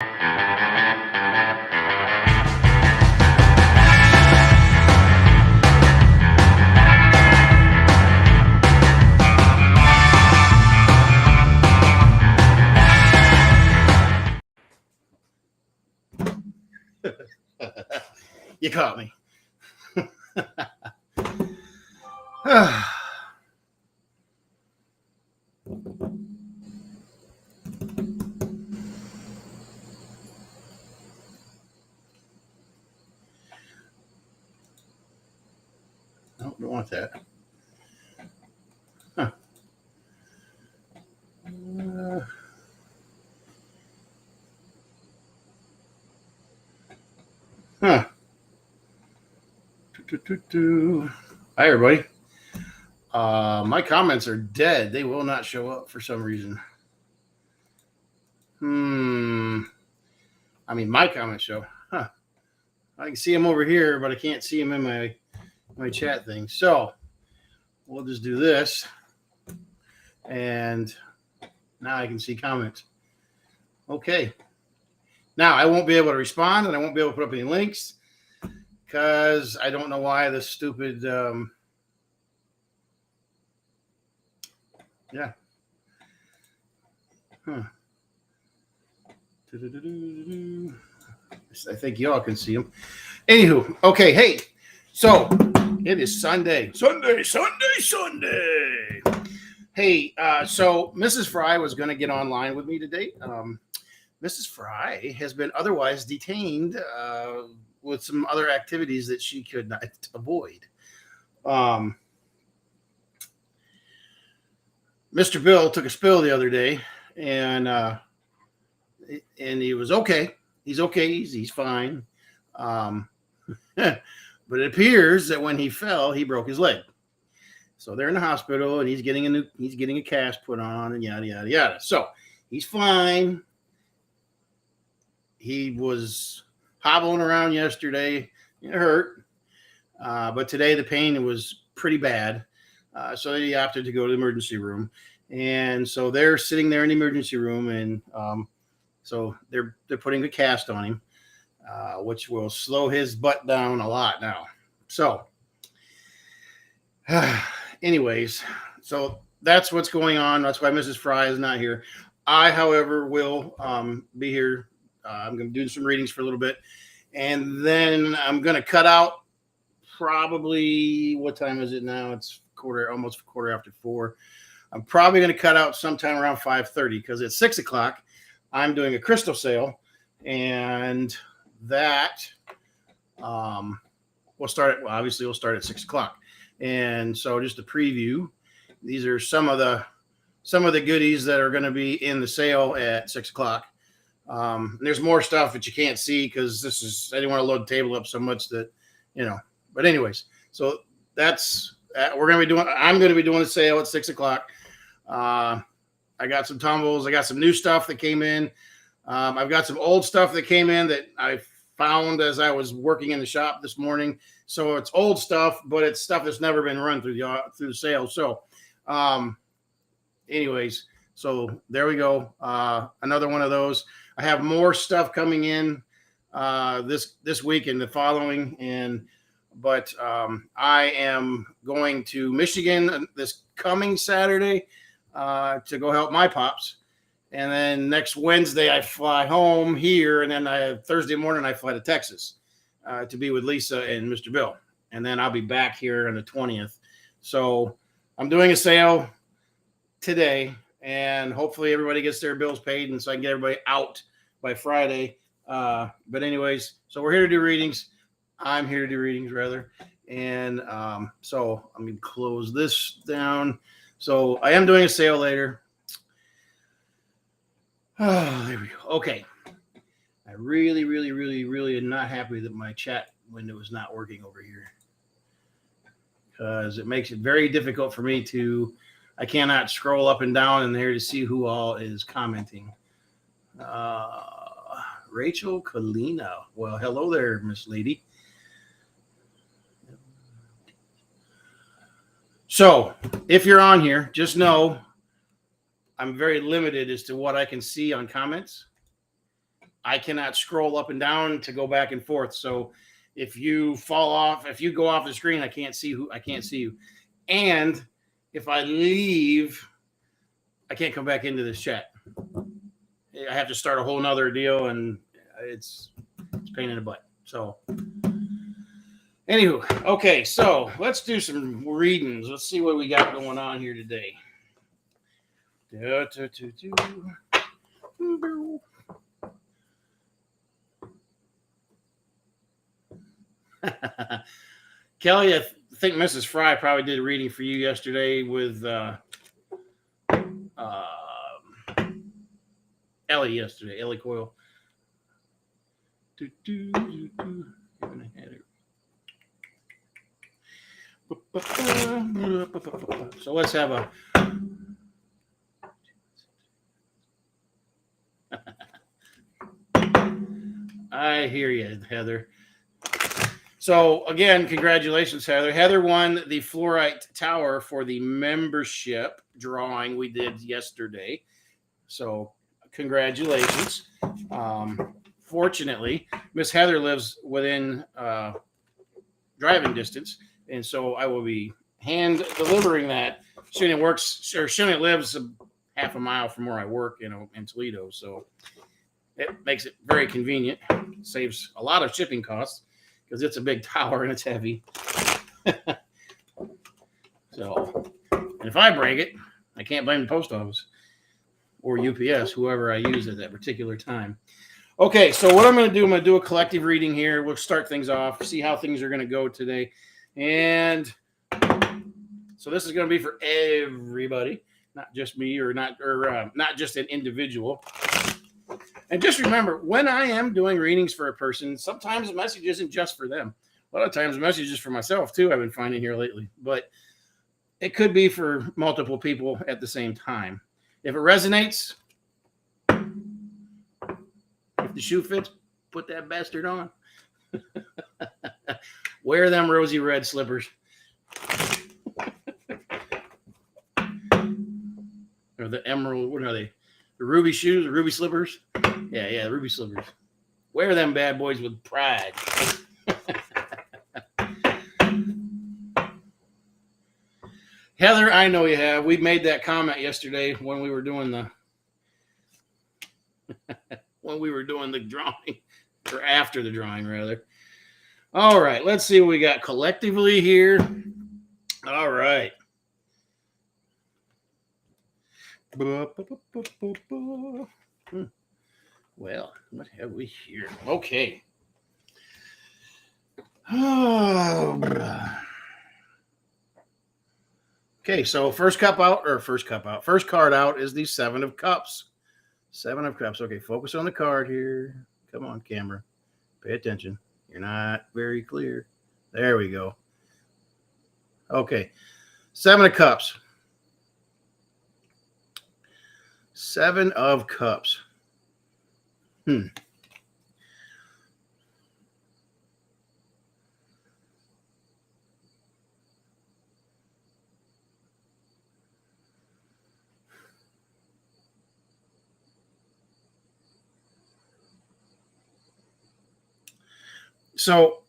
You caught me. No, don't want that. Huh. Huh. Hi, everybody. My comments are dead. They will not show up for some reason. I mean, my comments show. Huh. I can see them over here, but I can't see them in my chat thing. So we'll just do this. And now I can see comments. Okay. Now I won't be able to respond, and I won't be able to put up any links because I don't know why this stupid yeah. Huh. I think y'all can see them. Anywho, okay, hey, so it is Sunday. Hey, so Mrs. Fry was going to get online with me today. Mrs. Fry has been otherwise detained with some other activities that she could not avoid. Mr. Bill took a spill the other day, and he was okay. He's okay. He's fine. But it appears that when he fell, he broke his leg. So they're in the hospital, and he's getting a cast put on, and yada yada yada. So he's fine. He was hobbling around yesterday. It hurt, but today the pain was pretty bad. So he opted to go to the emergency room, and so they're sitting there in the emergency room, and so they're putting a cast on him, which will slow his butt down a lot now. So, anyways, so that's what's going on. That's why Mrs. Fry is not here. I, however, will be here. I'm going to do some readings for a little bit, and then I'm going to cut out probably, what time is it now? It's almost quarter after 4. I'm probably going to cut out sometime around 5:30 because at 6 o'clock I'm doing a crystal sale, and that we'll start at 6 o'clock. And so just a preview, these are some of the goodies that are going to be in the sale at 6 o'clock. There's more stuff that you can't see because I didn't want to load the table up so much that, but anyways, so that's, I'm going to be doing a sale at 6 o'clock. I got some tumbles. I got some new stuff that came in. I've got some old stuff that came in that I found as I was working in the shop this morning. So it's old stuff, but it's stuff that's never been run through the sale. So, anyways, so there we go. Another one of those. I have more stuff coming in this week and the following, but I am going to Michigan this coming Saturday to go help my pops. And then next Wednesday, I fly home here. And then Thursday morning, I fly to Texas to be with Lisa and Mr. Bill. And then I'll be back here on the 20th. So I'm doing a sale today. And hopefully everybody gets their bills paid. And so I can get everybody out by Friday. But anyways, so we're here to do readings. I'm here to do readings, rather. And so I'm going to close this down. So I am doing a sale later. Oh, there we go. Okay. I really, really, really, really am not happy that my chat window is not working over here, because it makes it very difficult for me I cannot scroll up and down in there to see who all is commenting. Rachel Kalina. Well, hello there, Miss Lady. So if you're on here, just know I'm very limited as to what I can see on comments. I cannot scroll up and down to go back and forth. So if you fall off, if you go off the screen, I can't see you. And if I leave, I can't come back into this chat. I have to start a whole nother deal, and it's a pain in the butt. So anywho, okay, so let's do some readings. Let's see what we got going on here today. Kelly, I think Mrs. Fry probably did a reading for you yesterday with Ellie yesterday, Ellie Coyle. So let's have a I hear you, Heather. So again, congratulations, Heather. Heather won the fluorite tower for the membership drawing we did yesterday. So congratulations. Fortunately, Miss Heather lives within driving distance, and so I will be hand delivering that. She lives half a mile from where I work, in Toledo. So it makes it very convenient. Saves a lot of shipping costs because it's a big tower and it's heavy. So, and if I break it, I can't blame the post office or UPS, whoever I use at that particular time. Okay, so what I'm going to do, I'm going to do a collective reading here. We'll start things off, see how things are going to go today. And so this is going to be for everybody, not just me or not just an individual. And just remember, when I am doing readings for a person, sometimes the message isn't just for them. A lot of times the message is for myself too, I've been finding here lately. But it could be for multiple people at the same time. If it resonates, if the shoe fits, put that bastard on. Wear them rosy red slippers. Or the emerald, what are they? The ruby shoes, the ruby slippers. Yeah, the ruby slippers. Wear them bad boys with pride. Heather, I know you have. We made that comment yesterday when we were doing the drawing, or after the drawing, rather. All right, let's see what we got collectively here. All right. Well, what have we here? Okay. Okay, so first card out is the Seven of Cups. Seven of Cups. Okay, focus on the card here. Come on, camera. Pay attention. You're not very clear. There we go. Okay. Seven of Cups. Seven of Cups. So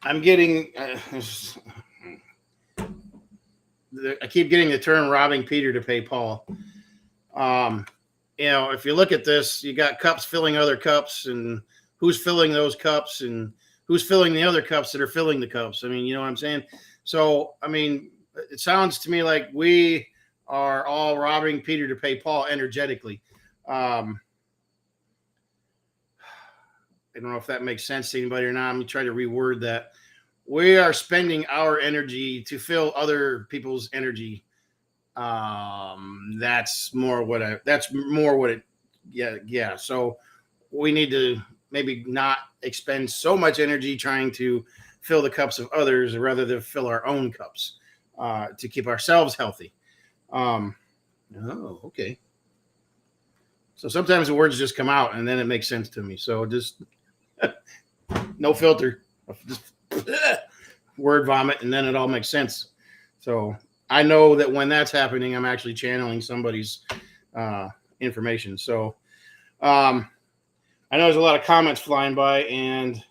I'm getting I keep getting the term robbing Peter to pay Paul. If you look at this, you got cups filling other cups, and who's filling those cups, and who's filling the other cups that are filling the cups. I mean, you know what I'm saying? So, I mean, it sounds to me like we are all robbing Peter to pay Paul energetically. I don't know if that makes sense to anybody or not. Let me try to reword that. We are spending our energy to fill other people's energy. That's more what it. Yeah. So we need to maybe not expend so much energy trying to fill the cups of others rather than fill our own cups, to keep ourselves healthy. Okay. So sometimes the words just come out and then it makes sense to me. So just no filter, just word vomit, and then it all makes sense. So I know that when that's happening, I'm actually channeling somebody's information. So I know there's a lot of comments flying by, and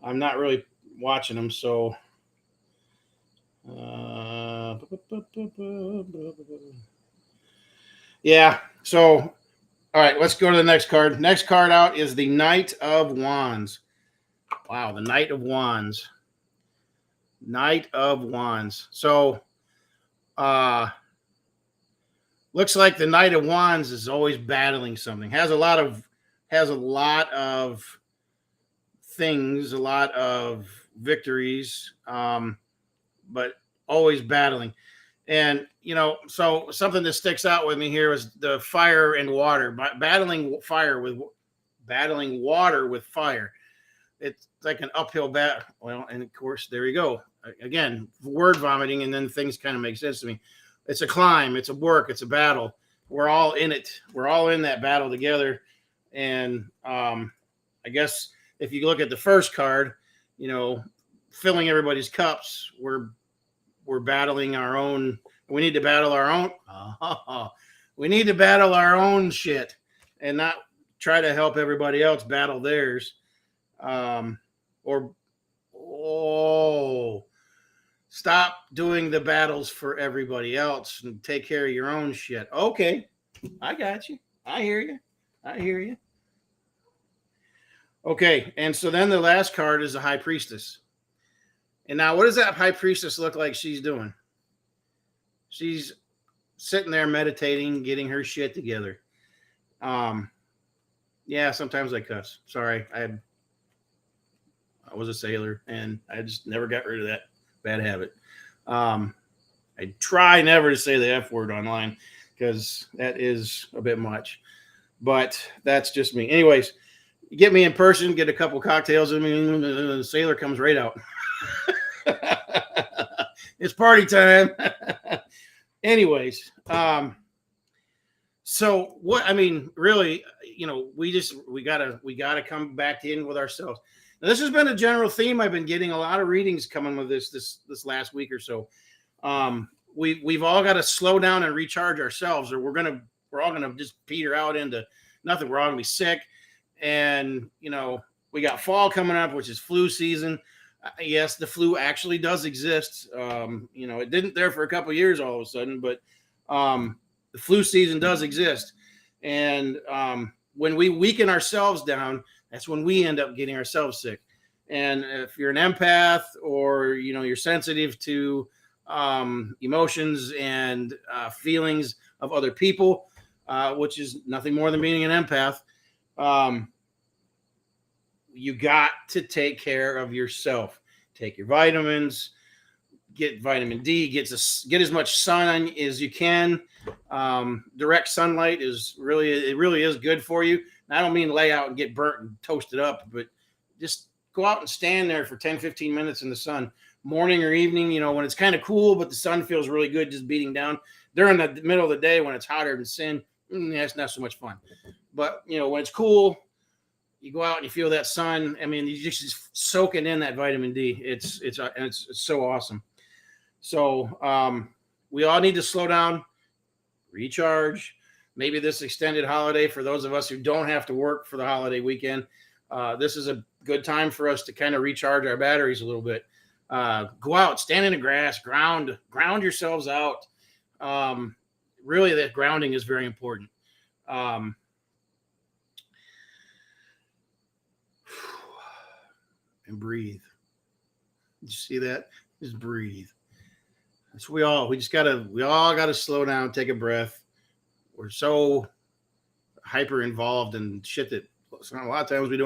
I'm not really watching them. So yeah. So all right, let's go to the next card. Next card out is the Knight of Wands. Wow, the Knight of Wands. Knight of Wands. So looks like the Knight of Wands is always battling something. Has a lot of things, a lot of victories, but always battling. And so something that sticks out with me here is the fire and water, battling water with fire. It's like an uphill battle. Well, and of course, there you go. Again, word vomiting, and then things kind of make sense to me. It's a climb, it's a work, it's a battle. We're all in it. We're all in that battle together. And I guess if you look at the first card, filling everybody's cups, we're battling our own. We need to battle our own. We need to battle our own shit and not try to help everybody else battle theirs. Stop doing the battles for everybody else and take care of your own shit. Okay, I got you. I hear you. Okay, and so then the last card is the High Priestess. And now what does that High Priestess look like she's doing? She's sitting there meditating, getting her shit together. Yeah, sometimes I cuss. Sorry, I was a sailor, and I just never got rid of that bad habit. I try never to say the F word online because that is a bit much, but that's just me. Anyways, you get me in person, get a couple cocktails, and the sailor comes right out. It's party time. Anyways, so what? I mean, really, we gotta come back in with ourselves. Now, this has been a general theme. I've been getting a lot of readings coming with this last week or so. We've all got to slow down and recharge ourselves, or we're all gonna just peter out into nothing. We're all gonna be sick, and we got fall coming up, which is flu season. Yes, the flu actually does exist. It didn't there for a couple of years all of a sudden, but the flu season does exist, and when we weaken ourselves down, that's when we end up getting ourselves sick. And if you're an empath, or you're sensitive to emotions and feelings of other people, which is nothing more than being an empath, you got to take care of yourself. Take your vitamins, get vitamin D, get as much sun on as you can. Direct sunlight really is good for you. And I don't mean lay out and get burnt and toasted up, but just go out and stand there for 10, 15 minutes in the sun, morning or evening, when it's kind of cool, but the sun feels really good just beating down. During the middle of the day when it's hotter than sin, that's not so much fun. But, when it's cool, you go out and you feel that sun. I mean, you're just soaking in that vitamin D. It's so awesome. So we all need to slow down, recharge. Maybe this extended holiday, for those of us who don't have to work for the holiday weekend, this is a good time for us to kind of recharge our batteries a little bit. Go out, stand in the grass, ground yourselves out. Really, that grounding is very important. And breathe. Did you see that? Just breathe. That's we all gotta slow down, take a breath. We're so hyper involved in shit that a lot of times we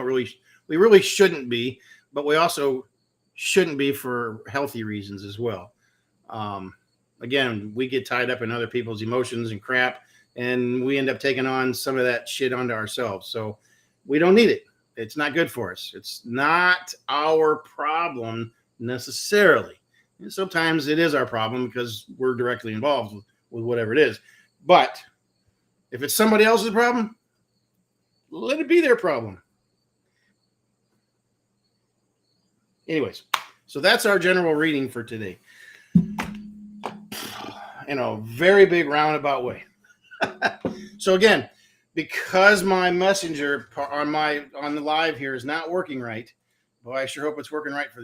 really shouldn't be, but we also shouldn't be for healthy reasons as well. Again, we get tied up in other people's emotions and crap, and we end up taking on some of that shit onto ourselves. So we don't need it. It's not good for us. It's not our problem necessarily. And sometimes it is our problem because we're directly involved with whatever it is. But if it's somebody else's problem, let it be their problem. Anyways, so that's our general reading for today. In a very big roundabout way. So again, because my messenger on the live here is not working right, boy, I sure hope it's working right for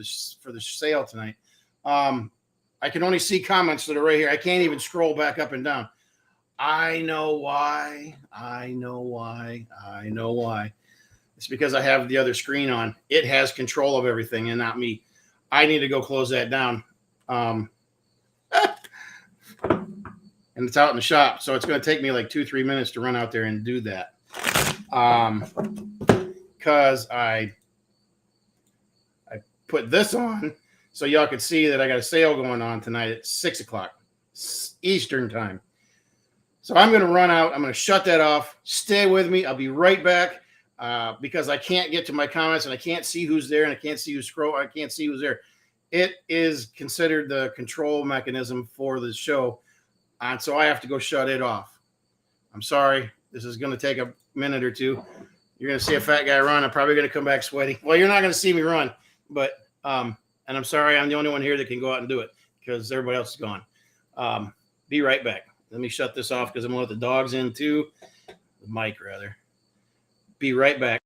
the sale tonight. I can only see comments that are right here. I can't even scroll back up and down. I know why. It's because I have the other screen on. It has control of everything and not me. I need to go close that down. And it's out in the shop, so it's going to take me like 2-3 minutes to run out there and do that. Because I put this on so y'all could see that I got a sale going on tonight at 6 o'clock Eastern time. So I'm going to run out. I'm going to shut that off. Stay with me. I'll be right back because I can't get to my comments and I can't see who's there and I can't see who's scroll. I can't see who's there. It is considered the control mechanism for the show. And so I have to go shut it off. I'm sorry. This is going to take a minute or two. You're going to see a fat guy run. I'm probably going to come back sweaty. Well, you're not going to see me run, but and I'm sorry. I'm the only one here that can go out and do it because everybody else is gone. Be right back. Let me shut this off because I'm going to let the dogs in too. The mic, rather. Be right back.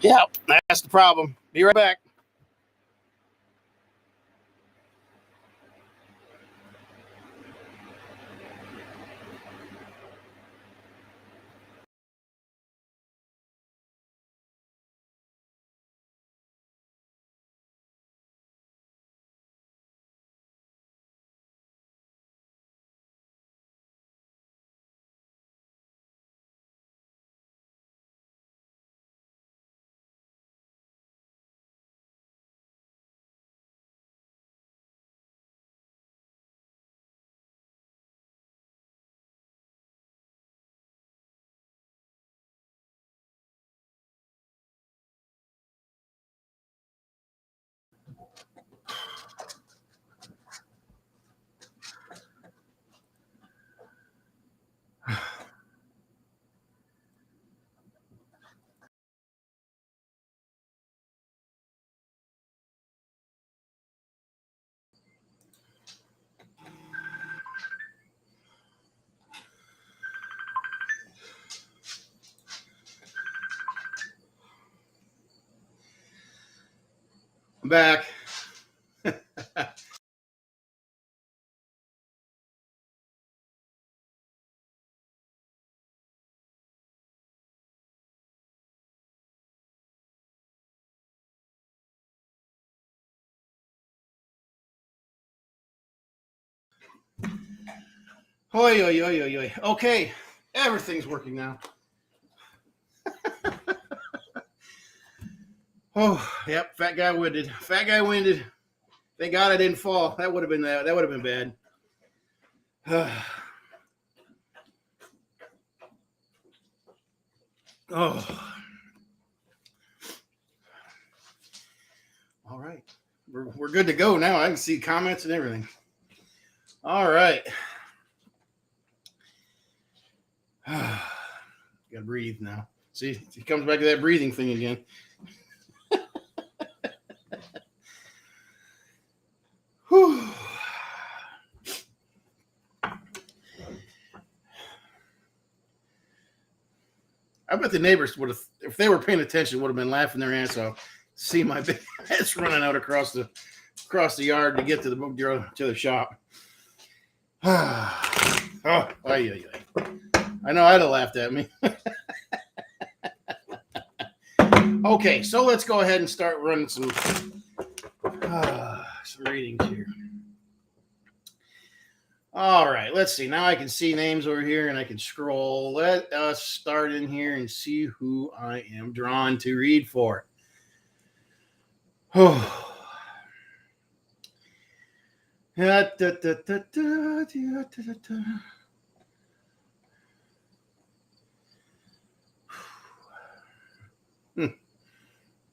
Yeah, that's the problem. Be right back. I'm back. Oi, oi, oi, oi, oi. Okay, everything's working now. Oh, yep, fat guy winded. Fat guy winded. Thank God I didn't fall. That would have been that. That would have been bad. Oh. All right. We're good to go now. I can see comments and everything. All right. Gotta breathe now. See, it comes back to that breathing thing again. Whew. I bet the neighbors would have, if they were paying attention, would have been laughing their ass off. See my big ass running out across the yard to get to the shop. Oh, I know I'd have laughed at me. Okay, so let's go ahead and start running some readings here. All right, let's see. Now I can see names over here and I can scroll. Let us start in here and see who I am drawn to read for. Oh. Da, da, da, da, da, da, da, da.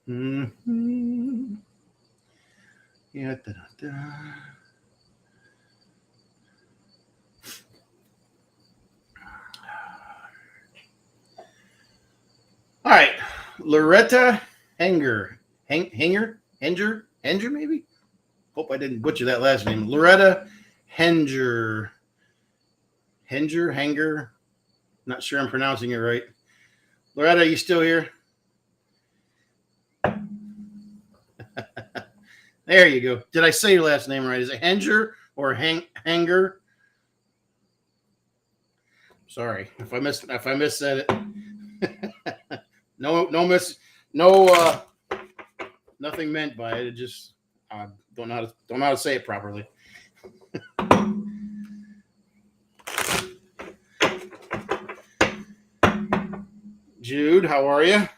Mm-hmm. Yeah, da, da, da. All right, Loretta Henger, maybe. Hope I didn't butcher that last name. Loretta Henger. Not sure I'm pronouncing it right. Loretta, are you still here? There you go. Did I say your last name right? Is it Henger or Hanger? Sorry if I missed it. No, nothing meant by it. It just I don't know how to say it properly. Jude, how are you?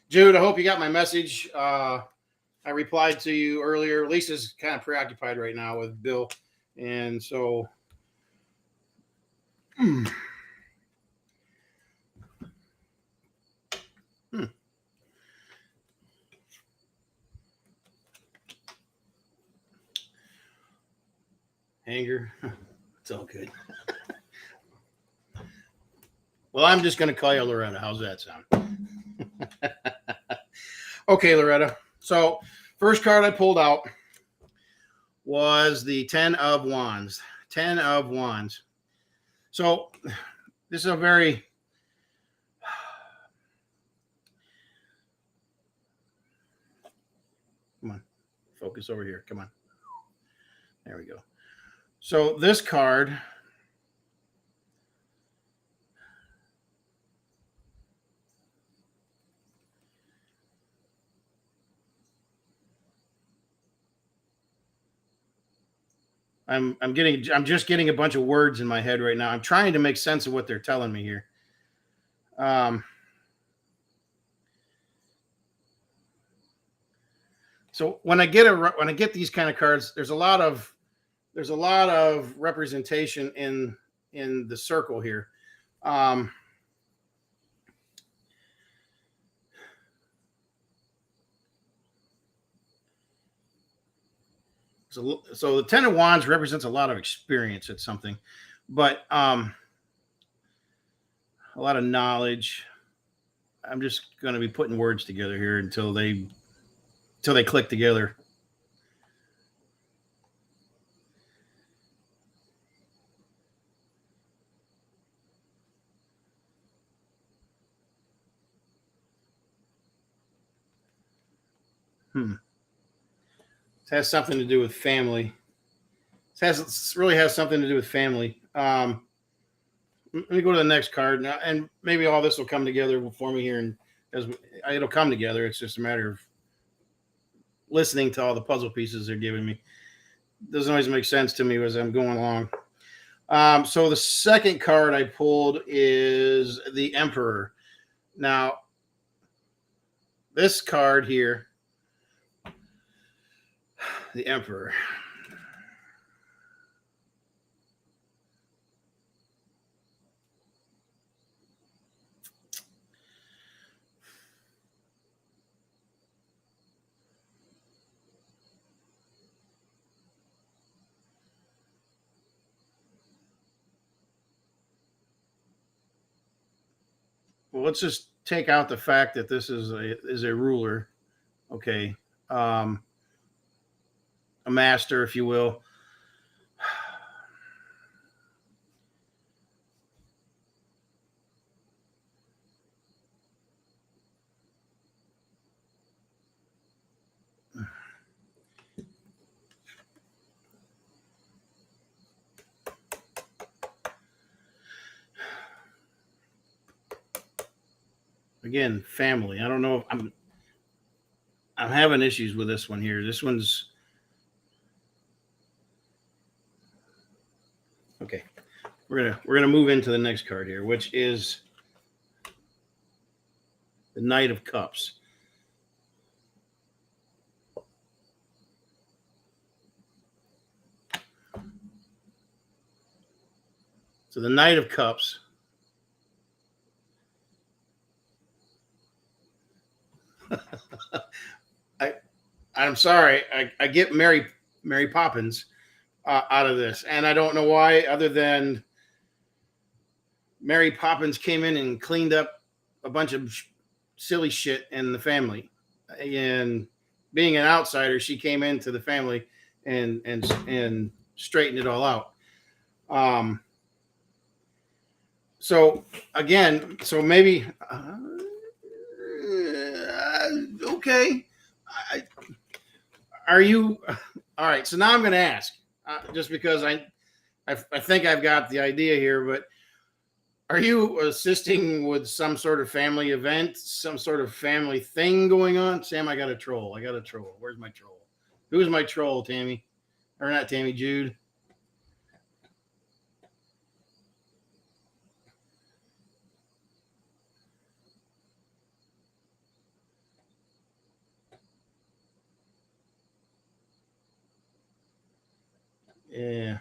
Jude, I hope you got my message. I replied to you earlier. Lisa's kind of preoccupied right now with Bill, and so. Hmm. Hanger. It's all good. Well, I'm just going to call you Loretta. How's that sound? Okay, Loretta. So, first card I pulled out was the 10 of Wands. 10 of Wands. So, this is a very come on, focus over here. Come on. There we go. So, this card I'm just getting a bunch of words in my head right now. I'm trying to make sense of what they're telling me here. So when I get these kind of cards, there's a lot of representation in the circle here. So the 10 of Wands represents a lot of experience at something, but a lot of knowledge. I'm just going to be putting words together here until they click together. It has something to do with family. It really has something to do with family. Let me go to the next card now, and maybe all this will come together for me here, and it'll come together. It's just a matter of listening to all the puzzle pieces they're giving me. It doesn't always make sense to me as I'm going along. So the second card I pulled is the Emperor. Now, this card here, the Emperor. Well, let's just take out the fact that this is a ruler, okay, a master, if you will. Again, family. I don't know if I'm having issues with this one here. This one's okay. We're gonna move into the next card here, which is the Knight of Cups. So the Knight of Cups. I'm sorry. I get Mary Poppins out of this, and I don't know why, other than Mary Poppins came in and cleaned up a bunch of silly shit in the family, and being an outsider, she came into the family and straightened it all out. So again, so maybe okay. Are you all right? So now I'm going to ask, just because I think I've got the idea here, but are you assisting with some sort of family event, some sort of family thing going on? Sam, I got a troll. Where's my troll? Who's my troll, Tammy? Or not Tammy, Jude? Yeah,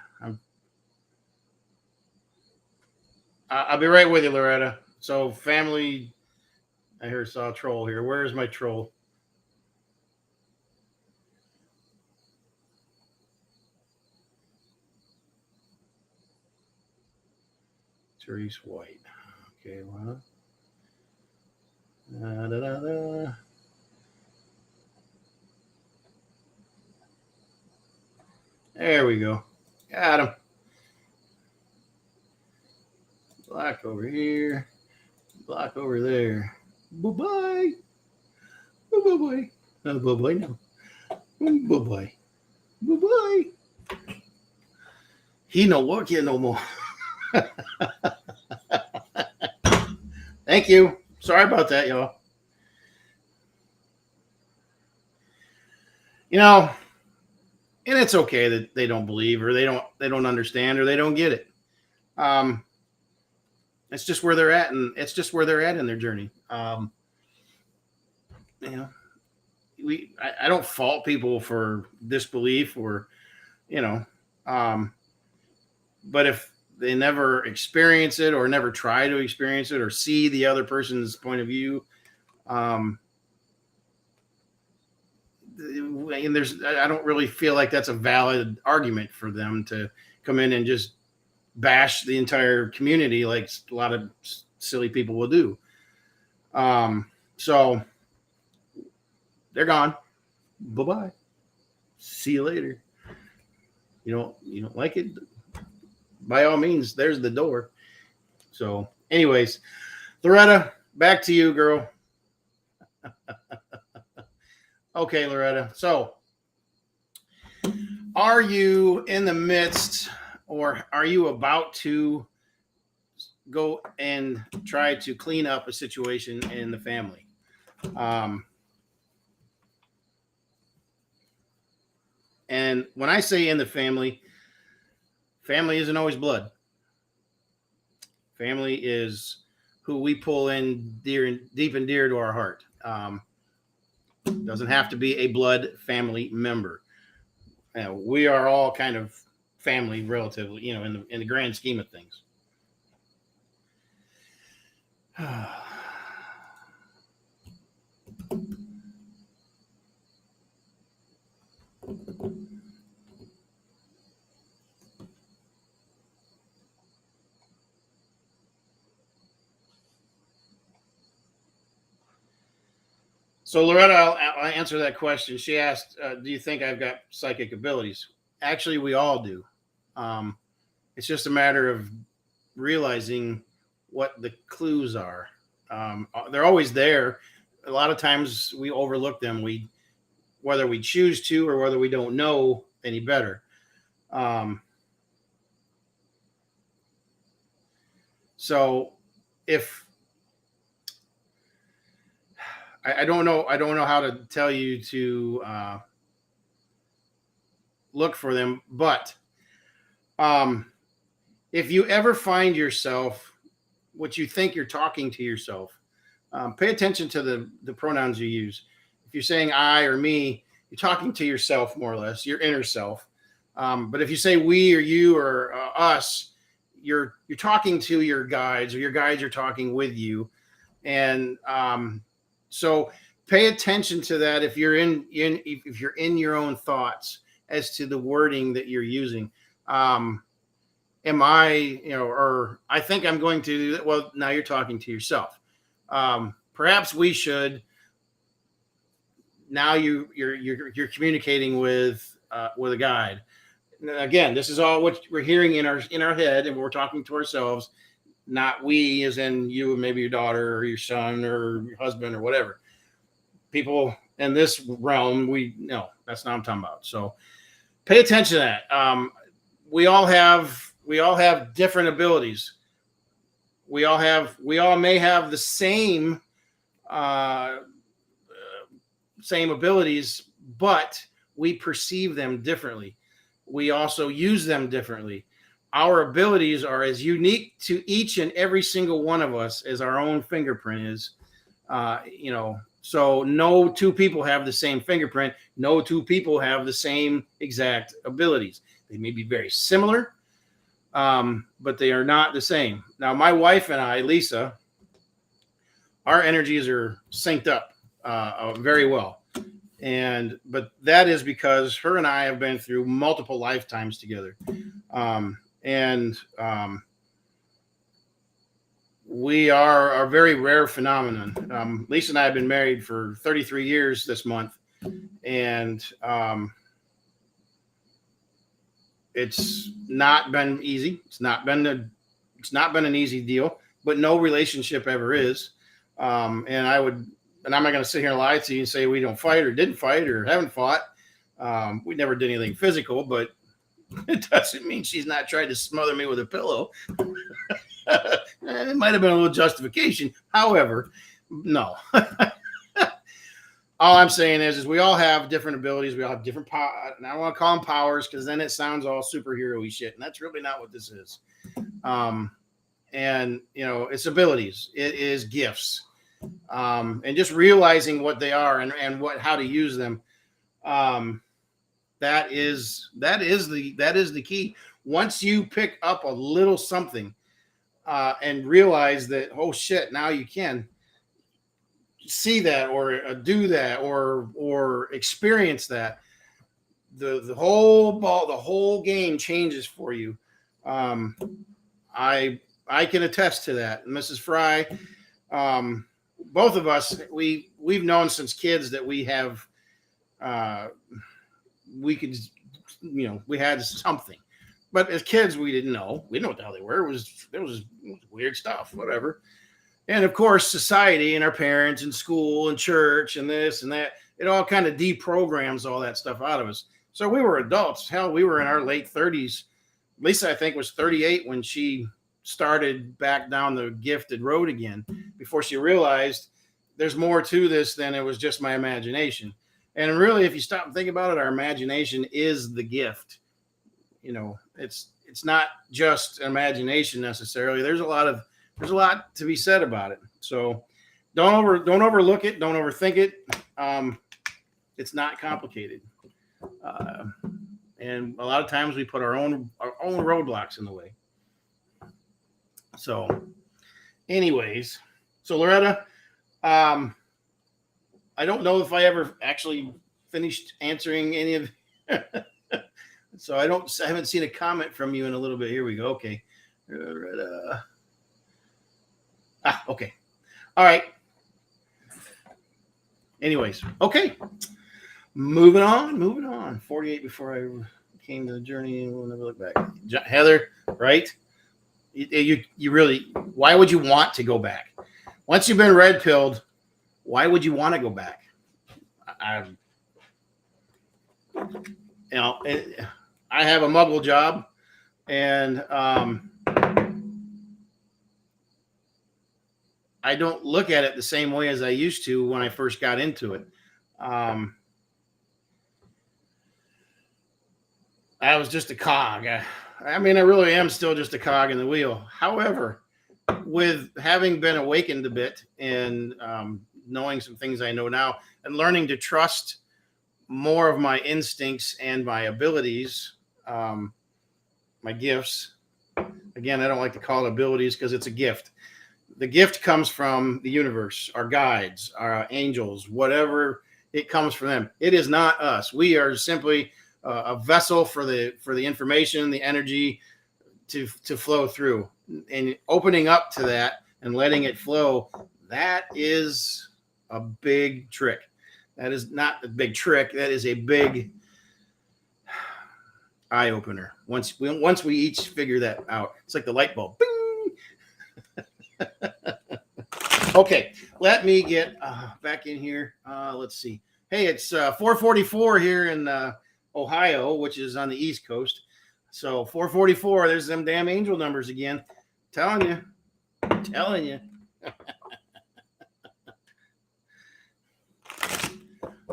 I'll be right with you, Loretta. So family, I saw a troll here. Where's my troll? Therese White. Okay, well. Da, da, da, da. There we go. Got him. Block over here. Block over there. Bye-bye. Bye-bye. Bye-bye now. Bye-bye. Bye-bye. He no work here no more. Thank you. Sorry about that, y'all. You know, and it's okay that they don't believe, or they don't understand, or they don't get it. It's just where they're at, and it's just where they're at in their journey. You know, I don't fault people for disbelief, or you know, but if they never experience it, or never try to experience it, or see the other person's point of view, and I don't really feel like that's a valid argument for them to come in and just bash the entire community like a lot of silly people will do. So they're gone. Bye-bye. See you later. You don't like it? By all means, there's the door. So anyways, Loretta, back to you, girl. Okay, Loretta. So are you in the midst, or are you about to go and try to clean up a situation in the family? And when I say in the family isn't always blood. Family is who we pull in deep and dear to our heart. Doesn't have to be a blood family member. We are all kind of family, relatively, in the grand scheme of things. So Loretta, I'll answer that question. She asked, "Do you think I've got psychic abilities?" Actually, we all do. It's just a matter of realizing what the clues are. They're always there. A lot of times we overlook them. Whether we choose to or whether we don't know any better. So if I don't know how to tell you to look for them, but if you ever find yourself, what you think you're talking to yourself, pay attention to the pronouns you use. If you're saying I or me, you're talking to yourself more or less, your inner self. But if you say we or you or us, you're talking to your guides, or your guides are talking with you, and so pay attention to that if you're if you're in your own thoughts as to the wording that you're using. Am I, or I think I'm going to do that. Well, now you're talking to yourself. Perhaps we should. Now you're communicating with a guide. Again, this is all what we're hearing in our head, and we're talking to ourselves, not we, as in you and maybe your daughter or your son or your husband or whatever. People in this realm, that's not what I'm talking about. So pay attention to that. We all have different abilities. We all may have the same abilities, but we perceive them differently. We also use them differently. Our abilities are as unique to each and every single one of us as our own fingerprint is. So no two people have the same fingerprint. No two people have the same exact abilities. They may be very similar, but they are not the same. Now, my wife and I, Lisa, our energies are synced up very well. But that is because her and I have been through multiple lifetimes together. We are a very rare phenomenon. Lisa and I have been married for 33 years this month, and it's not been easy. It's not been an easy deal, but no relationship ever is. And I'm not going to sit here and lie to you and say we don't fight or didn't fight or haven't fought. We never did anything physical, but it doesn't mean she's not tried to smother me with a pillow. It might have been a little justification. However, no. All I'm saying is we all have different abilities. We all have different power. And I don't want to call them powers because then it sounds all superhero-y shit. And that's really not what this is. It's abilities. It is gifts. And just realizing what they are and how to use them. That is the key. Once you pick up a little something and realize that, oh shit, now you can see that or do that or experience that, the whole game changes for you. I can attest to that. Mrs. Fry, both of us, we've known since kids that we have we had something. But as kids, we didn't know. We didn't know what the hell they were. It was weird stuff, whatever. And of course, society and our parents and school and church and this and that, it all kind of deprograms all that stuff out of us. So we were adults. Hell, we were in our late 30s. Lisa, I think, was 38 when she started back down the gifted road again, before she realized there's more to this than it was just my imagination. And really, if you stop and think about it, our imagination is the gift. It's not just imagination necessarily. There's a lot to be said about it. So don't overlook it. Don't overthink it. It's not complicated. And a lot of times we put our own roadblocks in the way. So anyways, so Loretta, I don't know if I ever actually finished answering any of so I haven't seen a comment from you in a little bit. Here we go. Okay. Okay. All right. Anyways, okay. Moving on. 48 before I came to the journey and we'll never look back. Heather, right? You really, why would you want to go back? Once you've been red pilled, why would you want to go back? I have a muggle job, and I don't look at it the same way as I used to when I first got into it. I was just a cog. I really am still just a cog in the wheel. However, with having been awakened a bit and knowing some things I know now and learning to trust more of my instincts and my abilities, my gifts. Again, I don't like to call it abilities because it's a gift. The gift comes from the universe, our guides, our angels, whatever. It comes from them. It is not us. We are simply a vessel for the information, the energy to flow through, and opening up to that and letting it flow. That is a big trick. That is not a big trick. That is a big eye opener. Once we each figure that out, it's like the light bulb. Bing! Okay, let me get back in here. Let's see. Hey, it's 4:44 here in Ohio, which is on the East Coast. So 4:44. There's them damn angel numbers again. Telling you.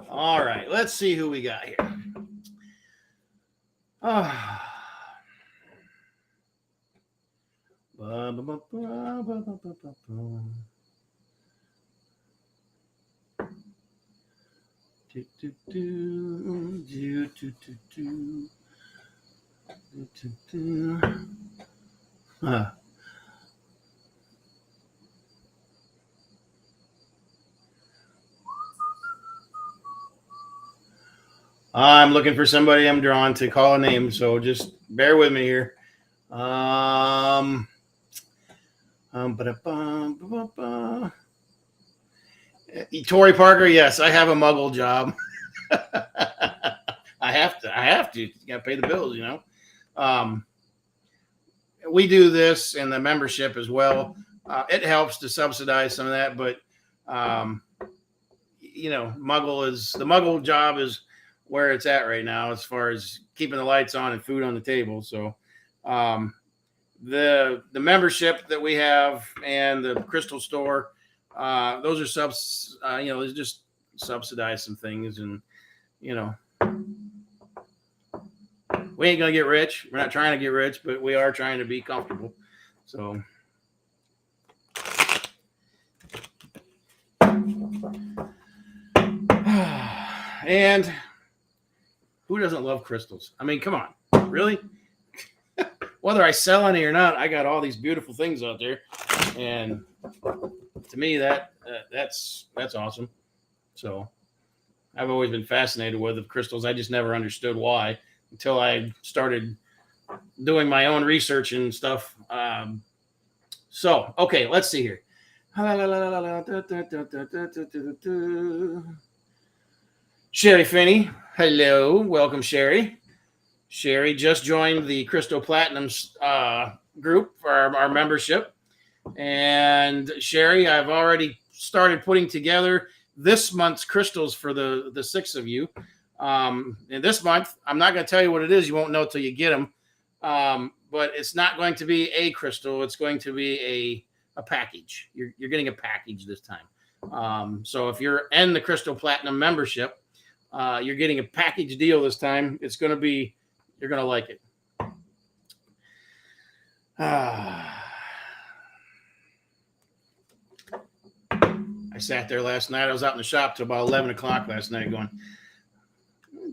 All right, let's see who we got here. I'm looking for somebody I'm drawn to call a name, so just bear with me here. Tori Parker, yes, I have a muggle job. I have to. You got to pay the bills, you know. We do this in the membership as well. It helps to subsidize some of that, but you know, the muggle job is where it's at right now as far as keeping the lights on and food on the table. So the membership that we have and the crystal store, those are you know, there's just subsidize some things, and you know, we ain't gonna get rich. We're not trying to get rich, but we are trying to be comfortable. So and who doesn't love crystals? I mean, come on, really? Whether I sell any or not, I got all these beautiful things out there, and to me, that's awesome. So I've always been fascinated with the crystals. I just never understood why until I started doing my own research and stuff. So okay, let's see here. Sherry Finney, hello, welcome, Sherry. Sherry just joined the Crystal Platinum group for our membership. And Sherry, I've already started putting together this month's crystals for the 6 of you. And this month, I'm not going to tell you what it is. You won't know till you get them. But it's not going to be a crystal. It's going to be a package. You're getting a package this time. So if you're in the Crystal Platinum membership, you're getting a package deal this time. It's going to be, you're going to like it. I sat there last night. I was out in the shop till about 11 o'clock last night going,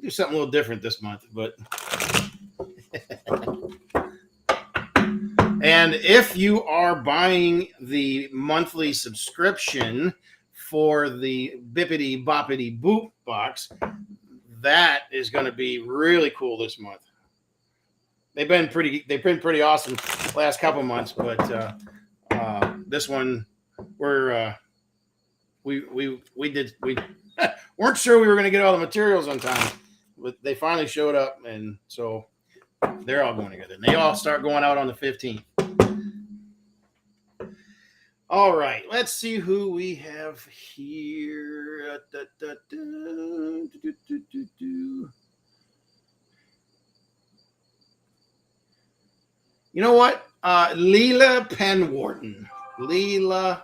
do something a little different this month. But and if you are buying the monthly subscription for the Bippity Boppity Boop box, that is going to be really cool this month. They've been pretty awesome the last couple months, but this one we weren't sure we were going to get all the materials on time, but they finally showed up, and so they're all going together. And they all start going out on the 15th. All right, let's see who we have here. You know what? Leela Penwarden. Leela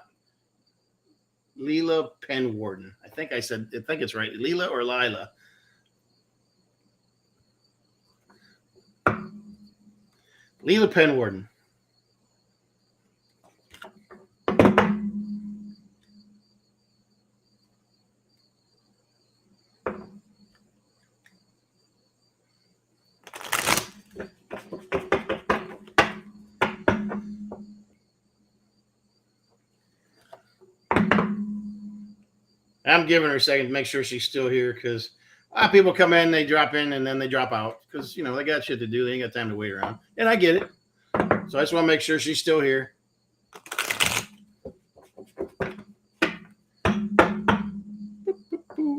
Penwarden. I think it's right. Leela or Lila. Leela Penwarden. I'm giving her a second to make sure she's still here because people come in, they drop in, and then they drop out because, you know, they got shit to do. They ain't got time to wait around. And I get it. So I just want to make sure she's still here.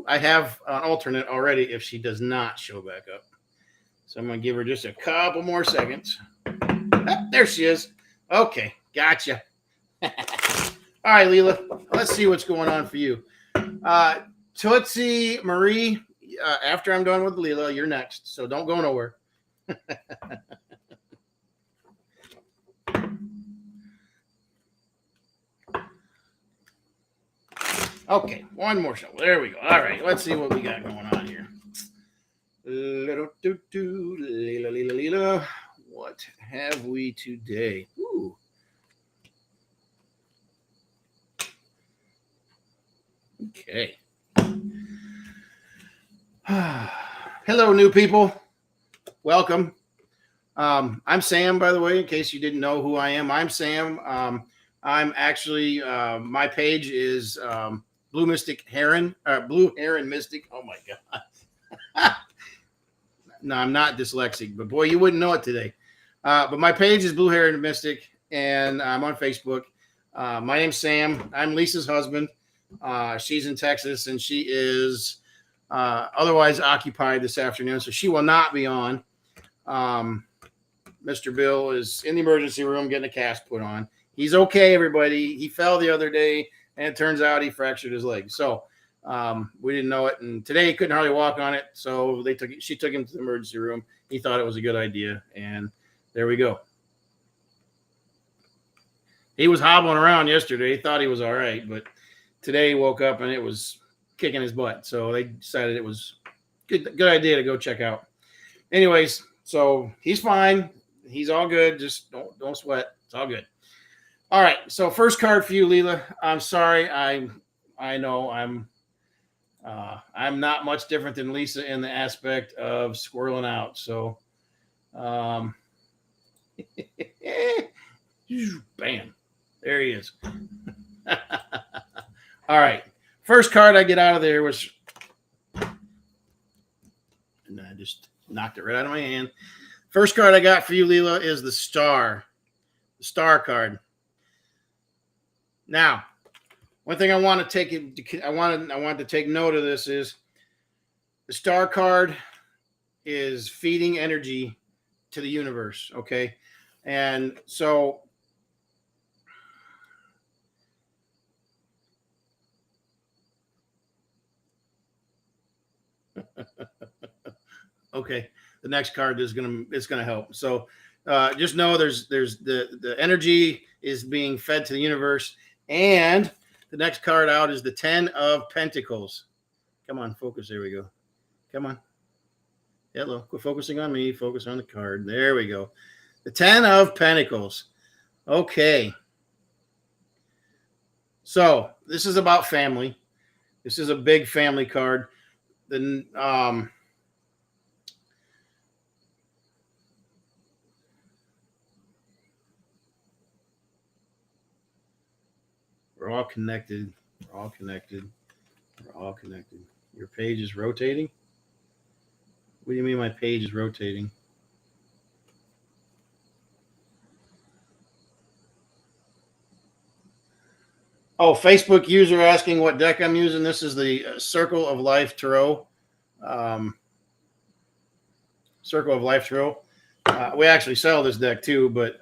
I have an alternate already if she does not show back up. So I'm going to give her just a couple more seconds. Oh, there she is. Okay, gotcha. All right, Leela, let's see what's going on for you. Tootsie Marie, after I'm done with Leela, you're next. So don't go nowhere. Okay, one more show. There we go. All right, let's see what we got going on here. Leela, Leela, Leela. What have we today? Ooh. Okay. Hello, new people. Welcome. I'm Sam, by the way, in case you didn't know who I am. I'm Sam. I'm actually, my page is Blue Mystic Heron, Blue Heron Mystic. Oh my God. No, I'm not dyslexic, but boy, you wouldn't know it today. But my page is Blue Heron Mystic, and I'm on Facebook. My name's Sam. I'm Lisa's husband. She's in Texas, and she is otherwise occupied this afternoon, so she will not be on. Mr. Bill is in the emergency room getting a cast put on. He's okay, everybody. He fell the other day, and it turns out he fractured his leg. So we didn't know it, and today he couldn't hardly walk on it. So she took him to the emergency room. He thought it was a good idea, and there we go. He was hobbling around yesterday. He thought he was all right, but today he woke up and it was kicking his butt. So they decided it was good idea to go check out. Anyways, so he's fine. He's all good. Just don't sweat. It's all good. All right. So first card for you, Leela. I'm sorry. I know I'm not much different than Lisa in the aspect of squirreling out. So, bam, there he is. All right. First card I get out of there was, and I just knocked it right out of my hand. First card I got for you, Leela, is the Star card. Now, one thing I want to take note of this is the Star card is feeding energy to the universe, okay? And so okay, the next card is gonna help. So just know there's the energy is being fed to the universe, and the next card out is the 10 of Pentacles. Come on, focus. There we go. Come on. Hello. Quit focusing on me. Focus on the card. There we go. The 10 of Pentacles. Okay. So this is about family. This is a big family card. The we're all connected. We're all connected. We're all connected. Your page is rotating? What do you mean my page is rotating? Oh, Facebook user asking what deck I'm using. This is the Circle of Life Tarot. Circle of Life Tarot. We actually sell this deck too, but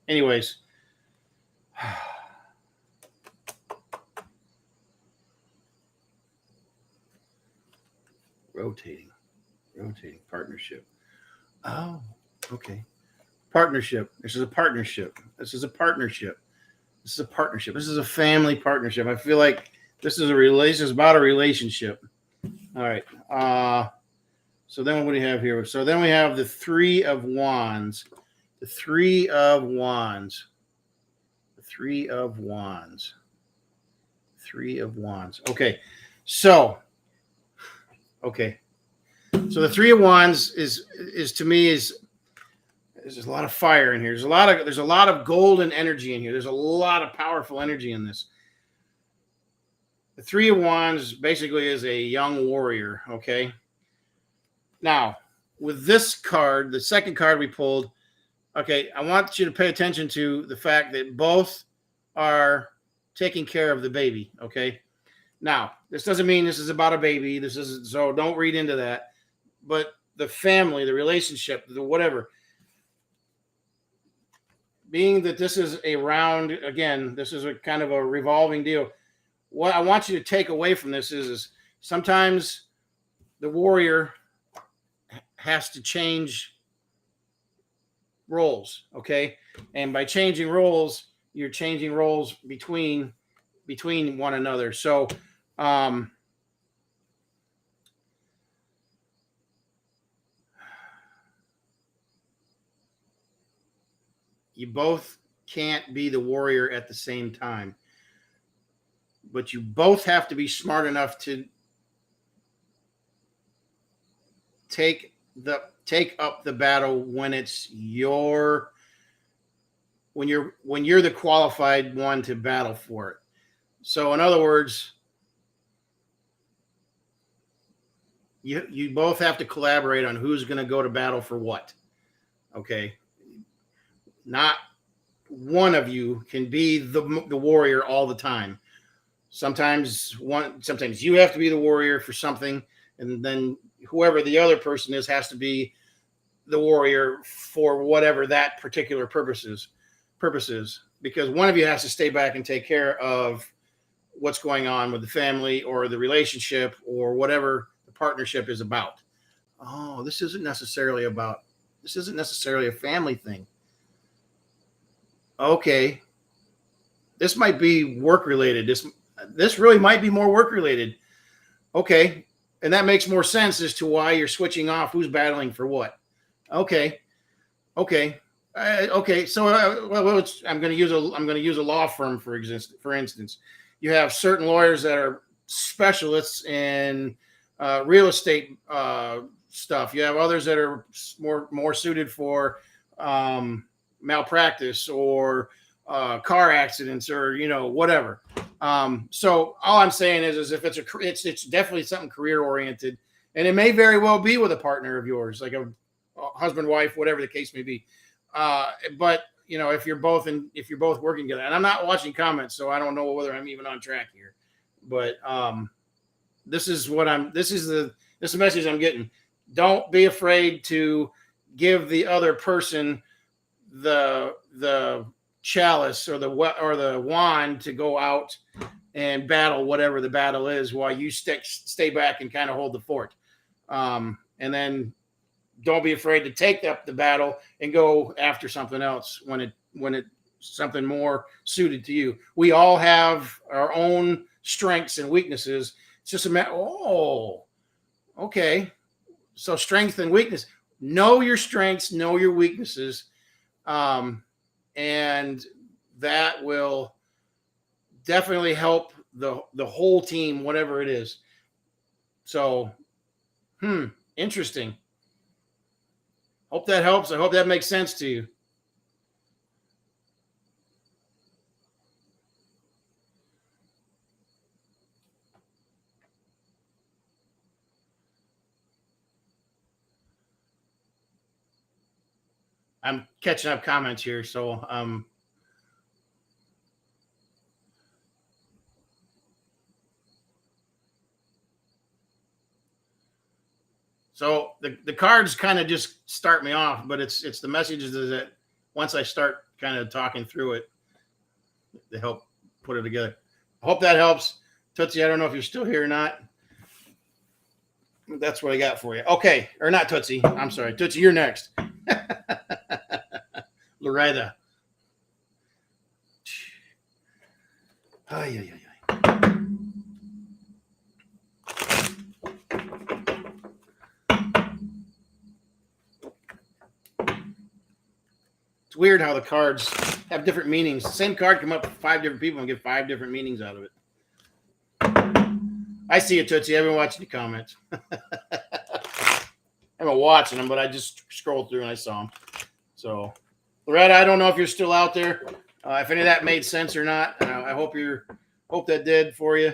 anyways. Rotating partnership. Oh, okay. Partnership. This is a partnership. This is a partnership. This is a partnership. This is a family partnership. I feel like this is it's about a relationship. All right. So then what do we have here? So then we have the 3 of Wands. The 3 of Wands. The 3 of Wands. 3 of Wands. Okay. So the 3 of Wands is to me there's a lot of fire in here. There's a lot of golden energy in here. There's a lot of powerful energy in this. The Three of Wands basically is a young warrior, okay? Now, with this card, the second card we pulled, okay, I want you to pay attention to the fact that both are taking care of the baby, okay? Now, this doesn't mean this is about a baby. This isn't, so don't read into that. But the family, the relationship, the whatever, being that this is a round, again, this is a kind of a revolving deal. What I want you to take away from this is sometimes the warrior has to change roles, okay? And by changing roles, you're changing roles between one another. So you both can't be the warrior at the same time, but you both have to be smart enough to take up the battle when it's when you're the qualified one to battle for it. So in other words, you both have to collaborate on who's going to go to battle for what. Okay? Not one of you can be the warrior all the time. Sometimes you have to be the warrior for something, and then whoever the other person is has to be the warrior for whatever that particular purpose is, because one of you has to stay back and take care of what's going on with the family or the relationship or whatever the partnership is about. Oh, this isn't necessarily a family thing. Okay. This might be work related. This really might be more work related. Okay. And that makes more sense as to why you're switching off who's battling for what. Okay. So I'm going to use a law firm for instance. You have certain lawyers that are specialists in real estate stuff. You have others that are more suited for malpractice or car accidents or whatever. So all I'm saying is if it's definitely something career oriented, and it may very well be with a partner of yours, like a husband, wife, whatever the case may be. But if you're both working together, and I'm not watching comments, so I don't know whether I'm even on track here. But this is the message I'm getting. Don't be afraid to give the other person the chalice or the wand to go out and battle whatever the battle is, while you stay back and kind of hold the fort. And then don't be afraid to take up the battle and go after something else when it's something more suited to you. We all have our own strengths and weaknesses. It's just a matter. Oh, okay. So strength and weakness. Know your strengths, know your weaknesses. And that will definitely help the whole team, whatever it is. So, interesting. Hope that helps. I hope that makes sense to you. I'm catching up comments here, so so the cards kind of just start me off, but it's the messages that once I start kind of talking through it, they help put it together. I hope that helps. Tootsie, I don't know if you're still here or not. That's what I got for you. Okay, or not Tootsie. I'm sorry. Tootsie, you're next. Loretta. Ay. It's weird how the cards have different meanings. The same card come up with 5 different people and get 5 different meanings out of it. I see it, Tootsie. I've been watching the comments. I haven't watching them, but I just scrolled through and I saw them. So, Loretta, I don't know if you're still out there. If any of that made sense or not, I hope that did for you.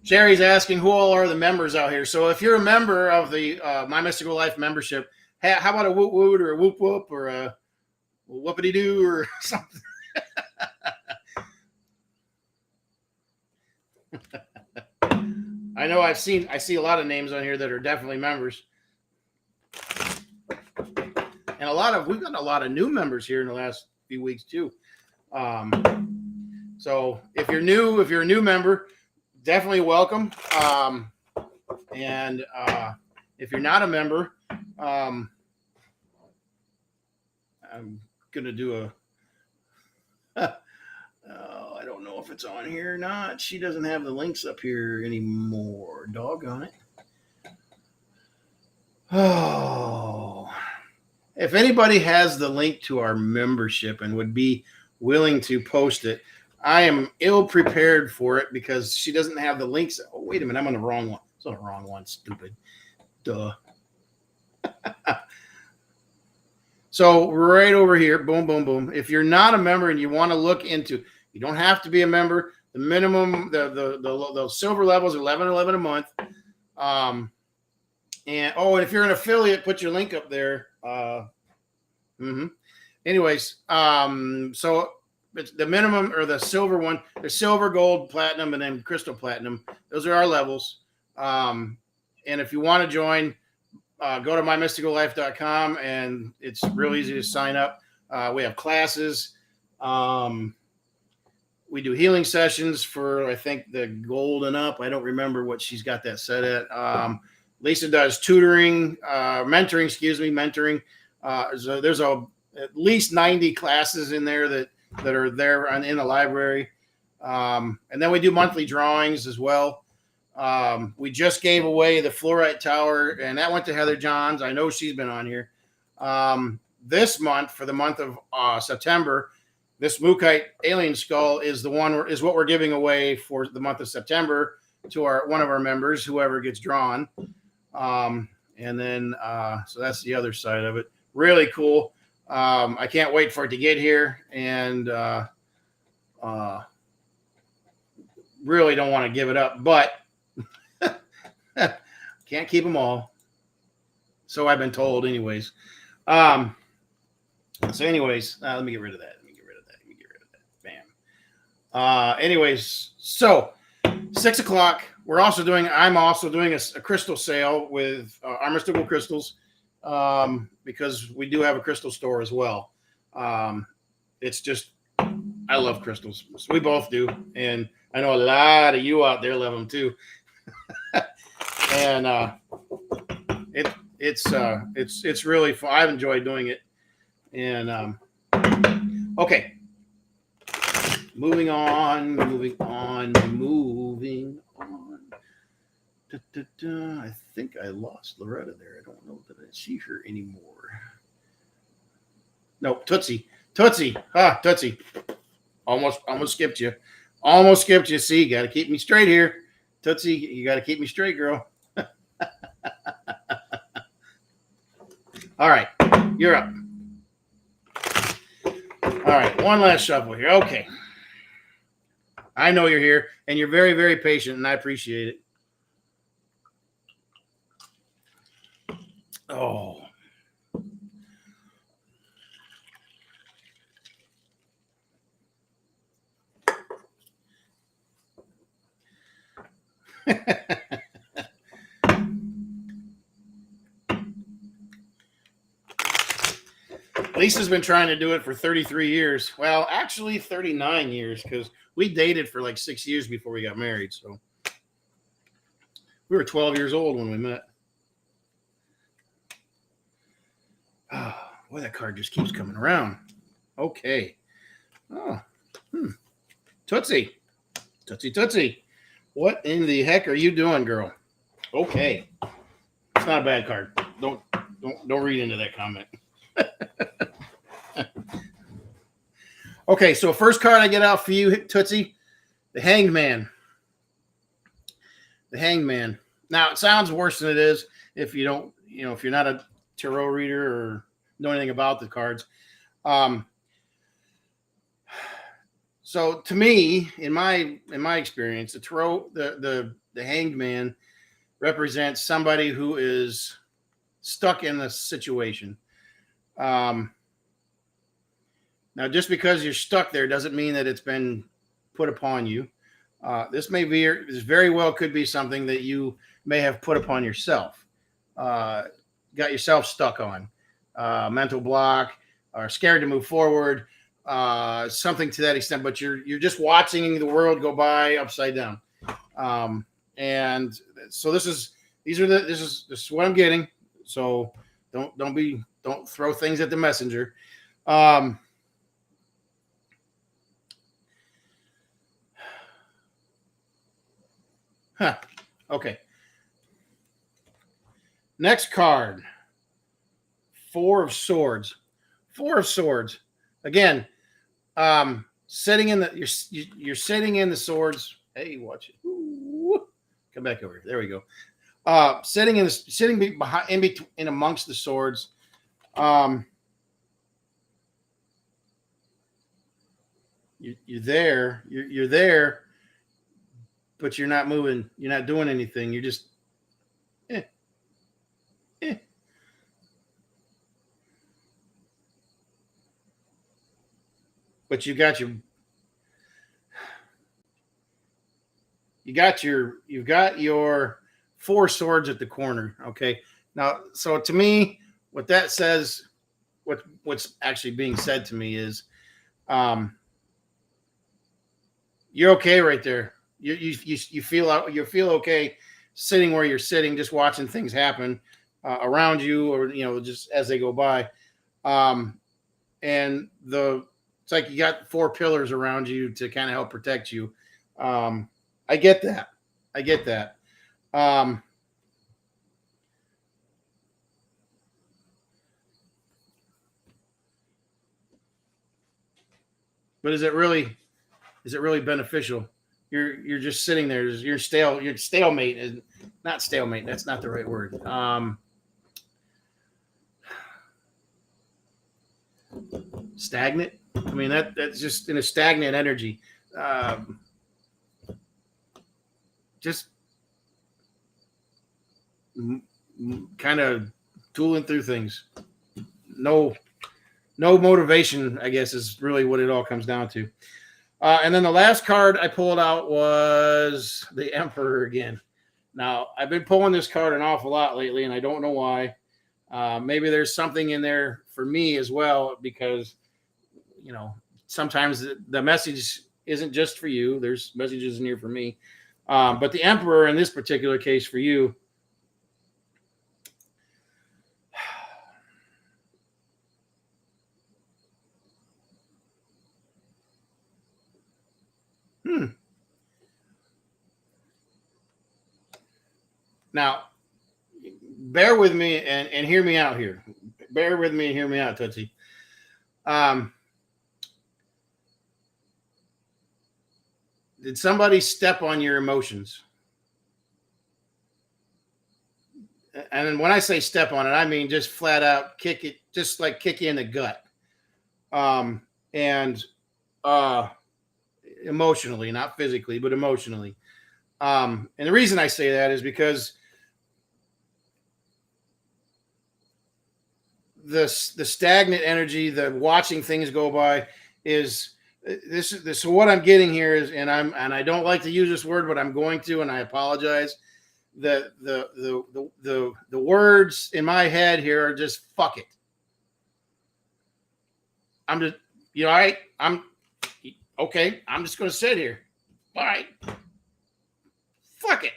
Sherry's asking who all are the members out here. So if you're a member of the My Mystical Life membership, how about a woot woot or a whoop whoop or a whoopity doo or something? I know I see a lot of names on here that are definitely members. And we've got a lot of new members here in the last few weeks too. So if you're a new member, definitely welcome. And if you're not a member, I'm gonna do I don't know if it's on here or not. She doesn't have the links up here anymore. Doggone it. Oh, if anybody has the link to our membership and would be willing to post it, I am ill prepared for it because she doesn't have the links. Oh, wait a minute. I'm on the wrong one. It's on the wrong one. Stupid. Duh. So right over here, boom, boom, boom. If you're not a member and you want to look into, you don't have to be a member. The minimum, the silver level is $11.11 a month. And if you're an affiliate, put your link up there. Anyways, so it's the minimum or the silver one. There's silver, gold, platinum, and then crystal platinum. Those are our levels. And if you want to join, go to mymysticallife.com, and it's real easy to sign up. We have classes. We do healing sessions for, I think, the gold and up. I don't remember what she's got that set at. Lisa does tutoring, mentoring. So there's at least 90 classes in there that are there in the library. And then we do monthly drawings as well. We just gave away the fluorite tower, and that went to Heather Johns. I know she's been on here. This month, for the month of September, this Mookite alien skull is what we're giving away for the month of September to one of our members, whoever gets drawn. And then so that's the other side of it. Really cool. I can't wait for it to get here, and really don't want to give it up, but can't keep them all. So I've been told anyways. Let me get rid of that. Bam. Anyways, so 6 o'clock. I'm also doing a crystal sale with our mystical crystals, because we do have a crystal store as well. It's just, I love crystals. So we both do. And I know a lot of you out there love them too. And it's really fun. I've enjoyed doing it. And okay, moving on. I think I lost Loretta there. I don't know that I see her anymore. No, Tootsie. Tootsie. Almost skipped you. See, got to keep me straight here. Tootsie, you got to keep me straight, girl. All right, you're up. All right, one last shuffle here. Okay. I know you're here, and you're very, very patient, and I appreciate it. Oh. Lisa's been trying to do it for 33 years. Well, actually 39 years, because we dated for like 6 years before we got married. So we were 12 years old when we met. Oh, boy, that card just keeps coming around. Okay. Oh. Tootsie. What in the heck are you doing, girl? Okay. It's not a bad card. Don't read into that comment. Okay, so first card I get out for you, Tootsie, the Hanged Man. The Hanged Man. Now, it sounds worse than it is if you don't, if you're not a tarot reader or know anything about the cards. So to me, in my experience, the hanged man represents somebody who is stuck in the situation. Um, Now, just because you're stuck there doesn't mean that it's been put upon you. This very well could be something that you may have put upon yourself, uh, got yourself stuck on, mental block, or scared to move forward, something to that extent. But you're just watching the world go by upside down, and so this is what I'm getting. So don't throw things at the messenger. Um, Huh. Okay. Next card. Four of Swords. Four of Swords. Again, sitting in the you're sitting in the swords. Hey, watch it. Ooh. Come back over here. There we go. Sitting behind in between in amongst the swords. You're there. You're there, but you're not moving. You're not doing anything. You're just eh, eh. But you've got your four swords at the corner. Okay. Now, so to me, what that says, what's actually being said to me is, um, you're okay right there. You feel okay sitting where you're sitting, just watching things happen around you, or just as they go by. Um, and it's like you got four pillars around you to kind of help protect you. Um, I get that. I get that. Um, but is it really beneficial? You're just sitting there. You're stalemate, and not stalemate. That's not the right word. Stagnant. I mean that's just in a stagnant energy. Um, just kind of tooling through things. No, no motivation, I guess, is really what it all comes down to. And then the last card I pulled out was the Emperor again. Now, I've been pulling this card an awful lot lately, and I don't know why. Maybe there's something in there for me as well, because, sometimes the message isn't just for you. There's messages in here for me. But the Emperor, in this particular case for you, now, bear with me and hear me out here. Bear with me and hear me out, Tootsie. Um, did somebody step on your emotions? And when I say step on it, I mean just flat out kick it, just like kick you in the gut. And emotionally, not physically, but emotionally. And the reason I say that is because the stagnant energy, the watching things go by, is this. So what I'm getting here is, and I don't like to use this word, but I'm going to, and I apologize. The words in my head here are just fuck it. I'm just all right. I'm okay. I'm just going to sit here. All right. Fuck it.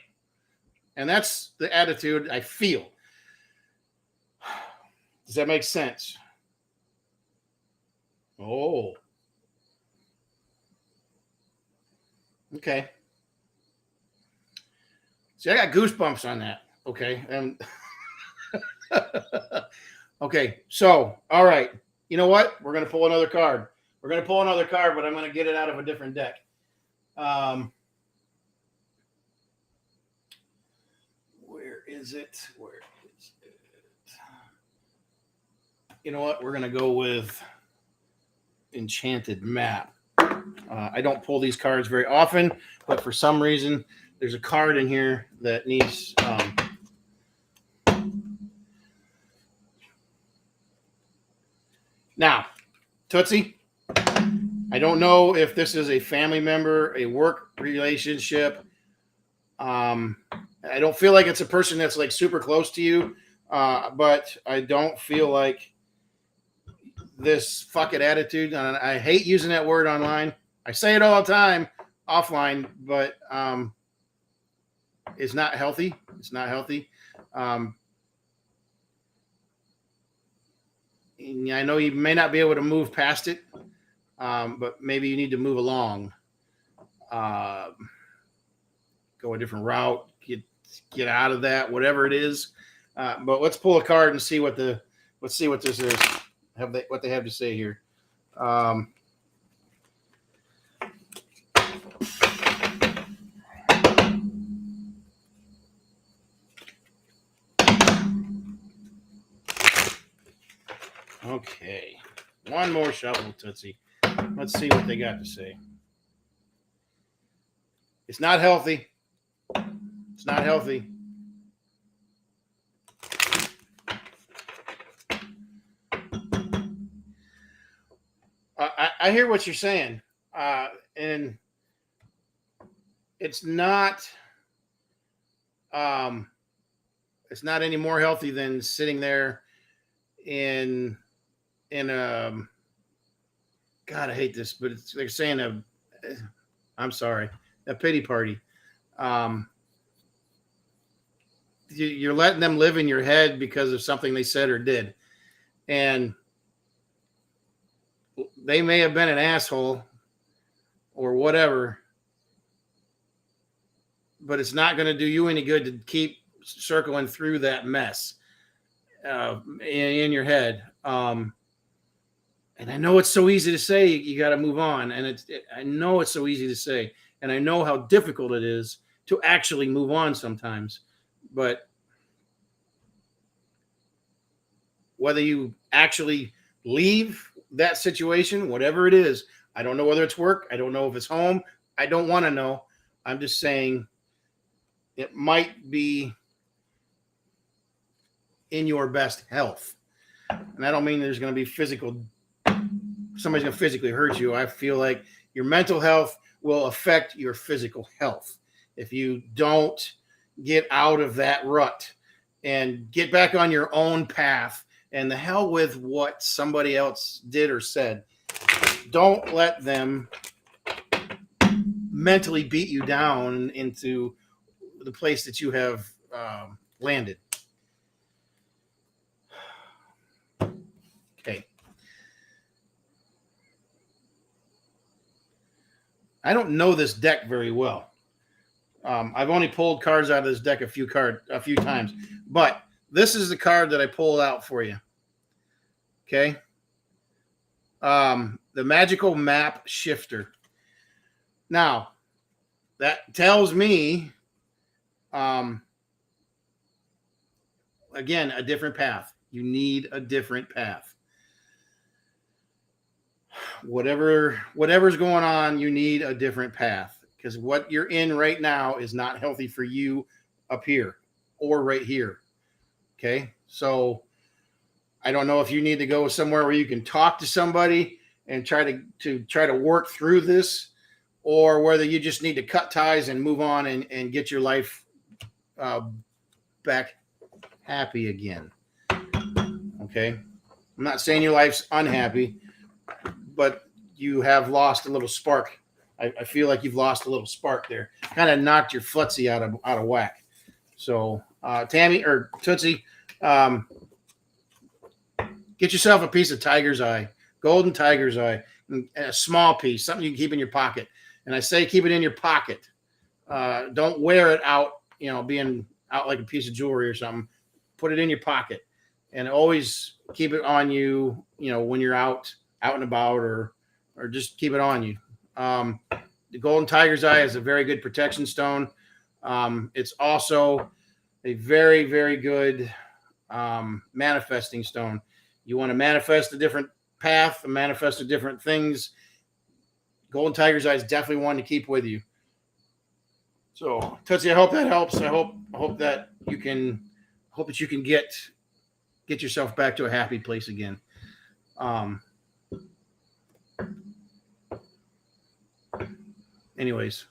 And that's the attitude I feel. Does that make sense? Oh. Okay. See, I got goosebumps on that. Okay. And okay. So, all right. You know what? We're going to pull another card. We're going to pull another card, but I'm going to get it out of a different deck. Where is it? Where is it? You know what? We're going to go with Enchanted Map. I don't pull these cards very often, but for some reason, there's a card in here that needs. Now, Tootsie, I don't know if this is a family member, a work relationship. I don't feel like it's a person that's like super close to you, but I don't feel like this fuck it attitude. And I hate using that word online. I say it all the time offline, but it's not healthy. It's not healthy. I know you may not be able to move past it, but maybe you need to move along, go a different route, get out of that, whatever it is. But let's pull a card and see what let's see what this is. What they have to say here. Okay, one more shuffle, Tootsie. Let's see what they got to say. It's not healthy. It's not healthy. I hear what you're saying, and it's not. It's not any more healthy than sitting there in God, I hate this, but they're saying I'm sorry, a pity party. You're letting them live in your head because of something they said or did, and they may have been an asshole or whatever, but it's not going to do you any good to keep circling through that mess in your head. And I know it's so easy to say you got to move on, and I know it's so easy to say, and I know how difficult it is to actually move on sometimes. But whether you actually leave that situation, whatever it is, I don't know whether it's work. I don't know if it's home. I don't want to know. I'm just saying it might be in your best health. And I don't mean there's going to be somebody's going to physically hurt you. I feel like your mental health will affect your physical health if you don't get out of that rut and get back on your own path. And the hell with what somebody else did or said. Don't let them mentally beat you down into the place that you have landed. Okay. I don't know this deck very well. I've only pulled cards out of this deck a few times, but this is the card that I pulled out for you. Okay. The Magical Map Shifter. Now, that tells me, again, a different path. You need a different path. Whatever's going on, you need a different path, because what you're in right now is not healthy for you up here or right here. Okay. So I don't know if you need to go somewhere where you can talk to somebody and try to work through this, or whether you just need to cut ties and move on and get your life back happy again. Okay. I'm not saying your life's unhappy, but you have lost a little spark. I feel like you've lost a little spark there. Kind of knocked your footsie out of whack. So Tammy or Tootsie, get yourself a piece of tiger's eye, golden tiger's eye, and a small piece, something you can keep in your pocket. And I say keep it in your pocket. Don't wear it out, being out like a piece of jewelry or something. Put it in your pocket, and always keep it on you, when you're out and about, or just keep it on you. The golden tiger's eye is a very good protection stone. It's also a very, very good manifesting stone. You want to manifest a different path, manifest a different things. Golden Tiger's Eye is definitely one to keep with you. So, Tootsie, I hope that helps. I hope that you can get yourself back to a happy place again. Anyways,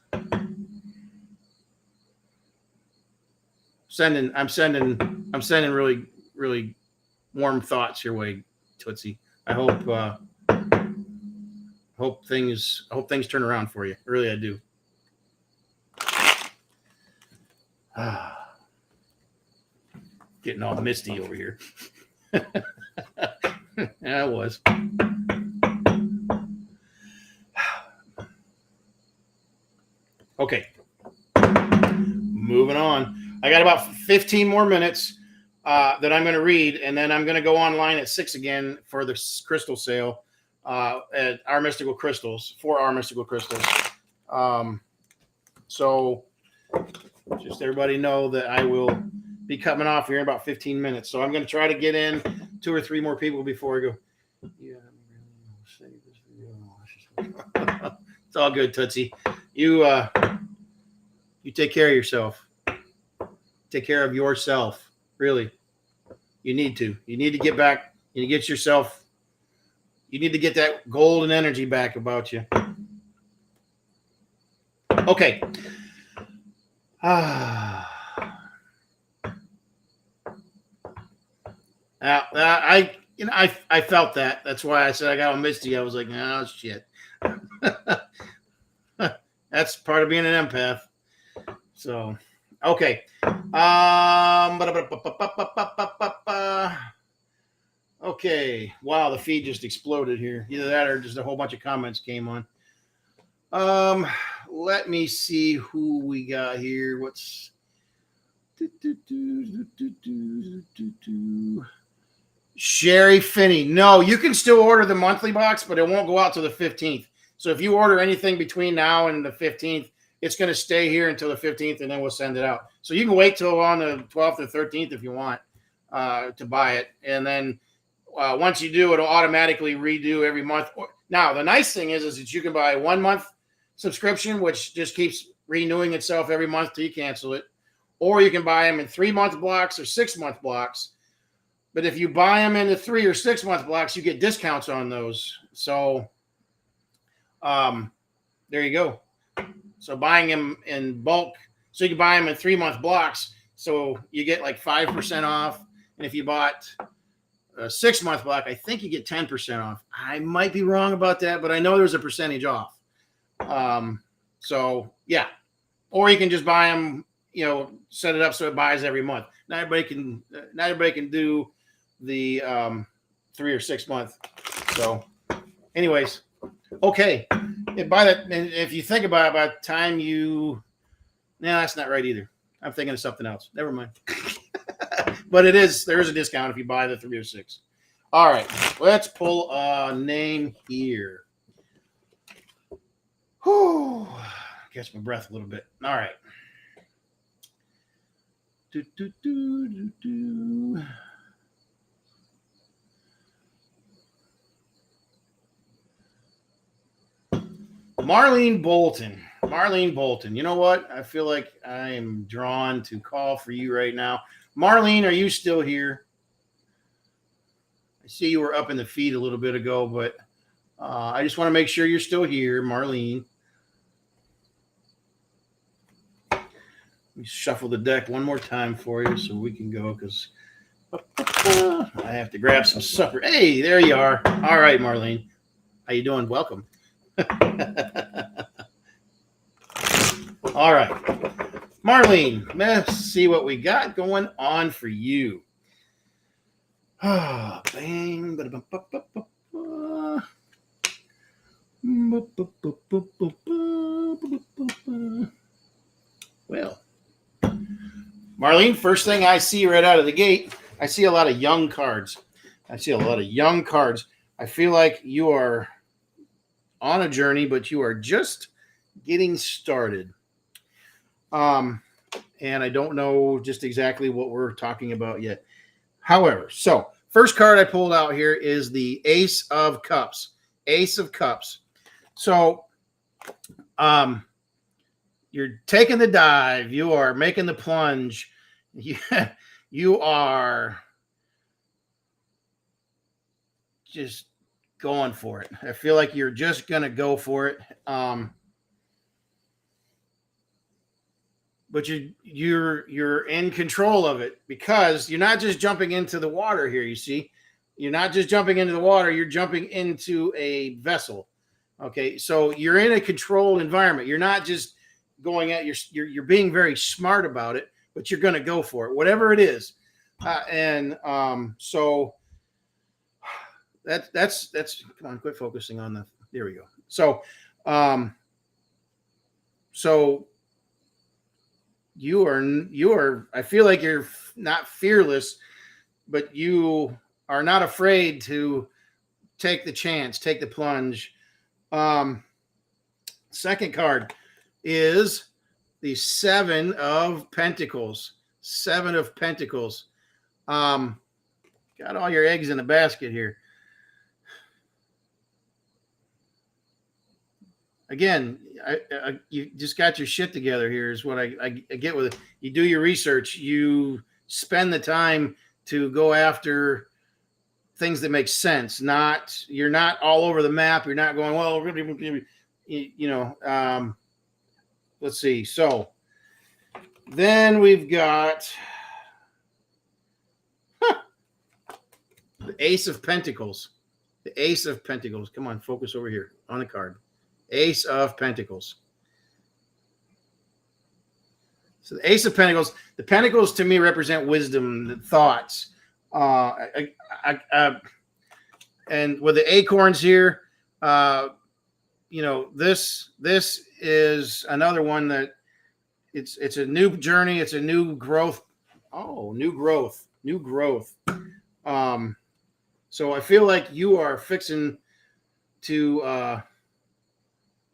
I'm sending really, really warm thoughts your way, Tootsie. I hope things turn around for you. Really, I do. Getting all misty over here. Yeah, I was. Okay. Moving on. I got about 15 more minutes that I'm going to read, and then I'm going to go online at 6 again for the crystal sale at Our Mystical Crystals, for Our Mystical Crystals. So just everybody know that I will be coming off here in about 15 minutes. So I'm going to try to get in 2 or 3 more people before I go. Yeah, save this video. It's all good, Tootsie. You take care of yourself. Take care of yourself. Really. You need to. You need to get back. You need to get yourself. You need to get that golden energy back about you. Okay. I felt that. That's why I said I got a misty. I was like, oh shit. That's part of being an empath. So, okay. Okay. Wow, the feed just exploded here. Either that or just a whole bunch of comments came on. Let me see who we got here. What's Sherry Finney? No, you can still order the monthly box, but it won't go out till the 15th. So if you order anything between now and the 15th, it's going to stay here until the 15th, and then we'll send it out. So you can wait till on the 12th or 13th if you want to buy it. And then once you do, it'll automatically redo every month. Now, the nice thing is that you can buy a 1 month subscription, which just keeps renewing itself every month till you cancel it. Or you can buy them in 3-month blocks or 6-month blocks. But if you buy them in the 3 or 6 month blocks, you get discounts on those. So there you go. So buying them in bulk, so you can buy them in 3-month blocks. So you get like 5% off. And if you bought a 6-month block, I think you get 10% off. I might be wrong about that, but I know there's a percentage off. So yeah, or you can just buy them, set it up so it buys every month. Not everybody can do the 3 or 6 month. So anyways, okay. If you think about it, by the time that's not right either. I'm thinking of something else. Never mind. But there is a discount if you buy the 3 or 6. All right, let's pull a name here. Whew. Catch my breath a little bit. All right. Marlene Bolton. You know what? I feel like I am drawn to call for you right now. Marlene, are you still here? I see you were up in the feed a little bit ago, but I just want to make sure you're still here, Marlene. Let me shuffle the deck one more time for you so we can go, because I have to grab some supper. Hey, there you are. All right, Marlene. How you doing? Welcome. All right, Marlene, let's see what we got going on for you. Bang. Well, Marlene, first thing I see right out of the gate, I see a lot of young cards. I feel like you are on a journey, but you are just getting started. And I don't know just exactly what we're talking about yet. However, so first card I pulled out here is the Ace of Cups. Ace of Cups. So You're taking the dive. You are making the plunge. You are just going for it. I feel like you're just gonna go for it. But you're in control of it because you're not just jumping into the water here. You see, you're not just jumping into the water. You're jumping into a vessel. Okay, so you're in a controlled environment. You're not just going at you're being very smart about it, but you're going to go for it, whatever it is. So that's come on, quit focusing on the. There we go. So you are. I feel like you're not fearless, but you are not afraid to take the chance, take the plunge. Second card is the Seven of Pentacles. Seven of Pentacles. Got all your eggs in a basket here. Again, you just got your shit together here is what I get with it. You do your research. You spend the time to go after things that make sense. You're not all over the map. You're not going, well, let's see. So then we've got the Ace of Pentacles. The Ace of Pentacles. Come on, focus over here on the card. Ace of Pentacles. So the Ace of Pentacles. The Pentacles to me represent wisdom, the thoughts. And with the acorns here, this is another one that it's a new journey. It's a new growth. Oh, new growth. So I feel like you are fixing to.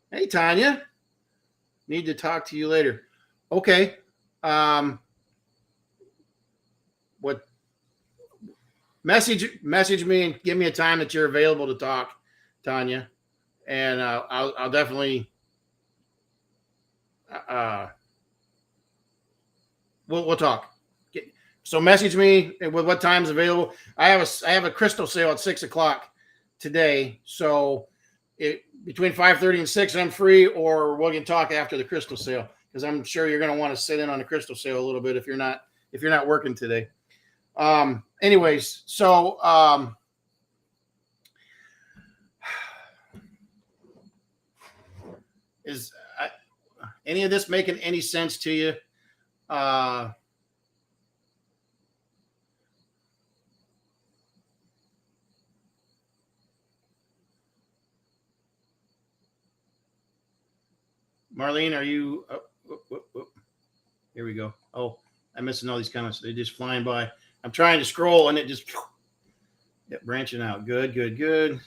Hey, Tanya, need to talk to you later. Okay. What? Message me and give me a time that you're available to talk, Tanya, and I'll definitely we'll talk. So message me with what time's available. I have a crystal sale at 6:00 today, so between 5:30 and 6, I'm free, or we can talk after the crystal sale because I'm sure you're going to want to sit in on the crystal sale a little bit if you're not working today. Anyways, so is any of this making any sense to you? Marlene, are you? Here we go. Oh, I'm missing all these comments. They're just flying by. I'm trying to scroll and it just branching out. Good.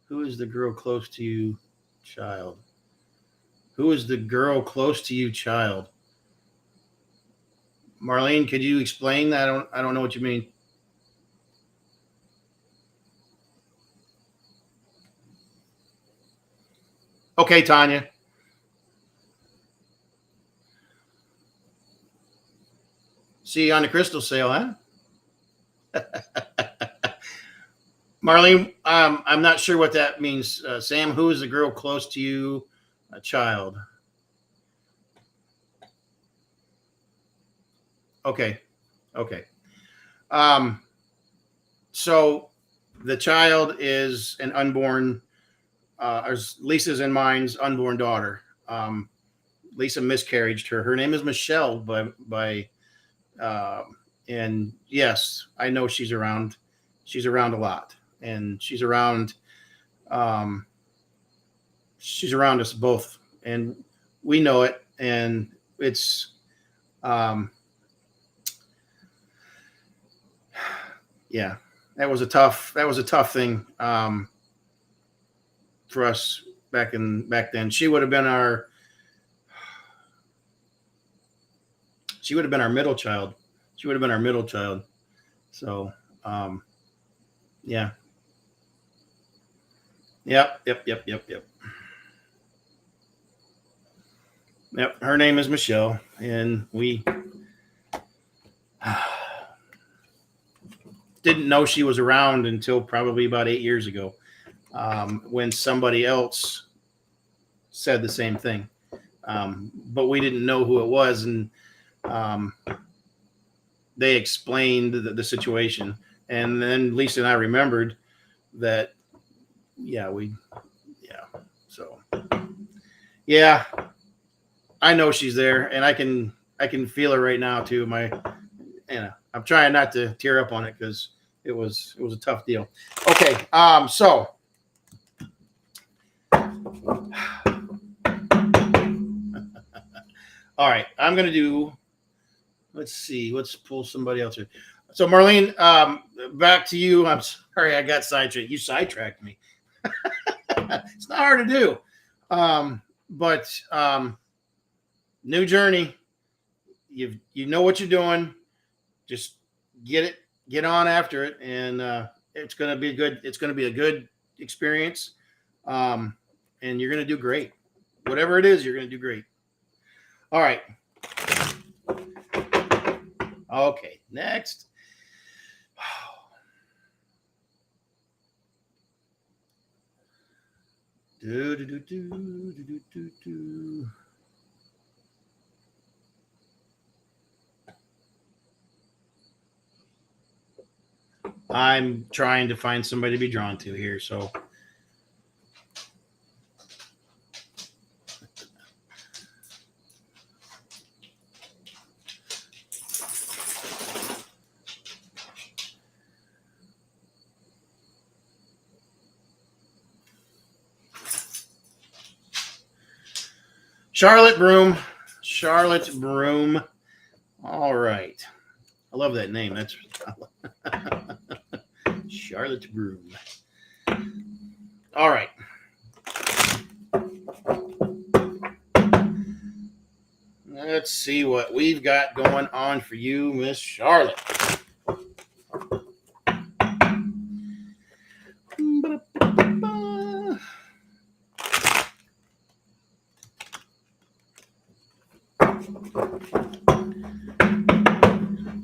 Who is the girl close to you, child? Who is the girl close to you, child? Marlene, could you explain that? I don't know what you mean. Okay, Tanya. See you on the crystal sale, huh? Marlene, I'm not sure what that means. Sam, who is the girl close to you, a child? Okay. So the child is an unborn, Lisa's and mine's unborn daughter. Lisa miscarried her. Her name is Michelle and yes, I know she's around. She's around a lot, and she's around us both, and we know it. And it's, yeah, that was a tough thing for us back then. She would have been our middle child. So, yeah. Yep. Yep, her name is Michelle, and we didn't know she was around until probably about 8 years ago, when somebody else said the same thing. But we didn't know who it was, and um, they explained the situation. And then Lisa and I remembered that, yeah, yeah. So, yeah, I know she's there, and I can feel her right now too. I'm trying not to tear up on it because it was a tough deal. Okay, so all right, I'm gonna do. Let's see. Let's pull somebody else here. So Marlene, back to you. I'm sorry I got sidetracked. You sidetracked me. It's not hard to do, but new journey. You know what you're doing. Just get on after it, and it's gonna be good. It's gonna be a good experience, um, and you're gonna do great. Whatever it is, you're gonna do great. All right. Okay. Next. Do, do, do, do, do, do, do. I'm trying to find somebody to be drawn to here. So, Charlotte Broom. Charlotte Broom. All right. I love that name. That's Charlotte Broom. All right. Let's see what we've got going on for you, Miss Charlotte.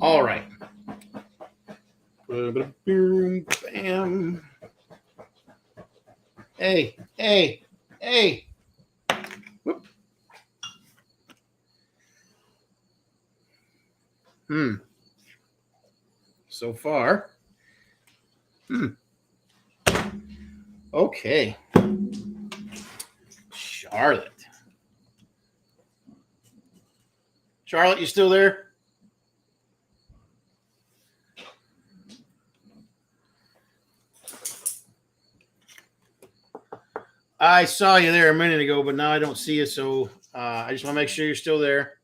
All right. Bam. Hey, hey, hey. Whoop. So far. Okay. Charlotte. Charlotte, you still there? I saw you there a minute ago, but now I don't see you. So I just want to make sure you're still there.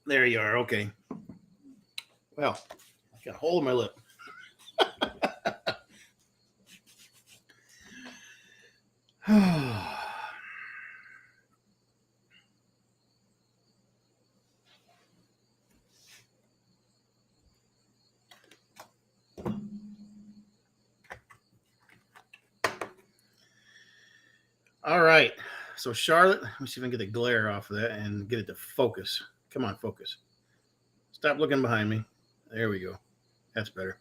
There you are. Okay. Well, I got a hole in my lip. All right. So Charlotte, let me see if I can get the glare off of that and get it to focus. Come on, focus. Stop looking behind me. There we go. That's better.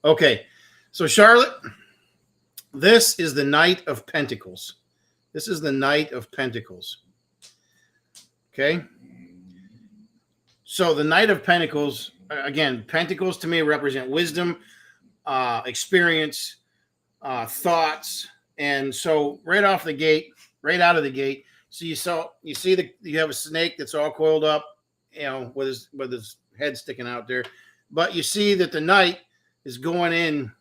Okay. So Charlotte, this is the Knight of Pentacles. This is the Knight of Pentacles. Okay. So the Knight of Pentacles, again, Pentacles to me represent wisdom, experience, thoughts, and so right off the gate, right out of the gate, so you see you have a snake that's all coiled up, with his head sticking out there, but you see that the Knight is going in,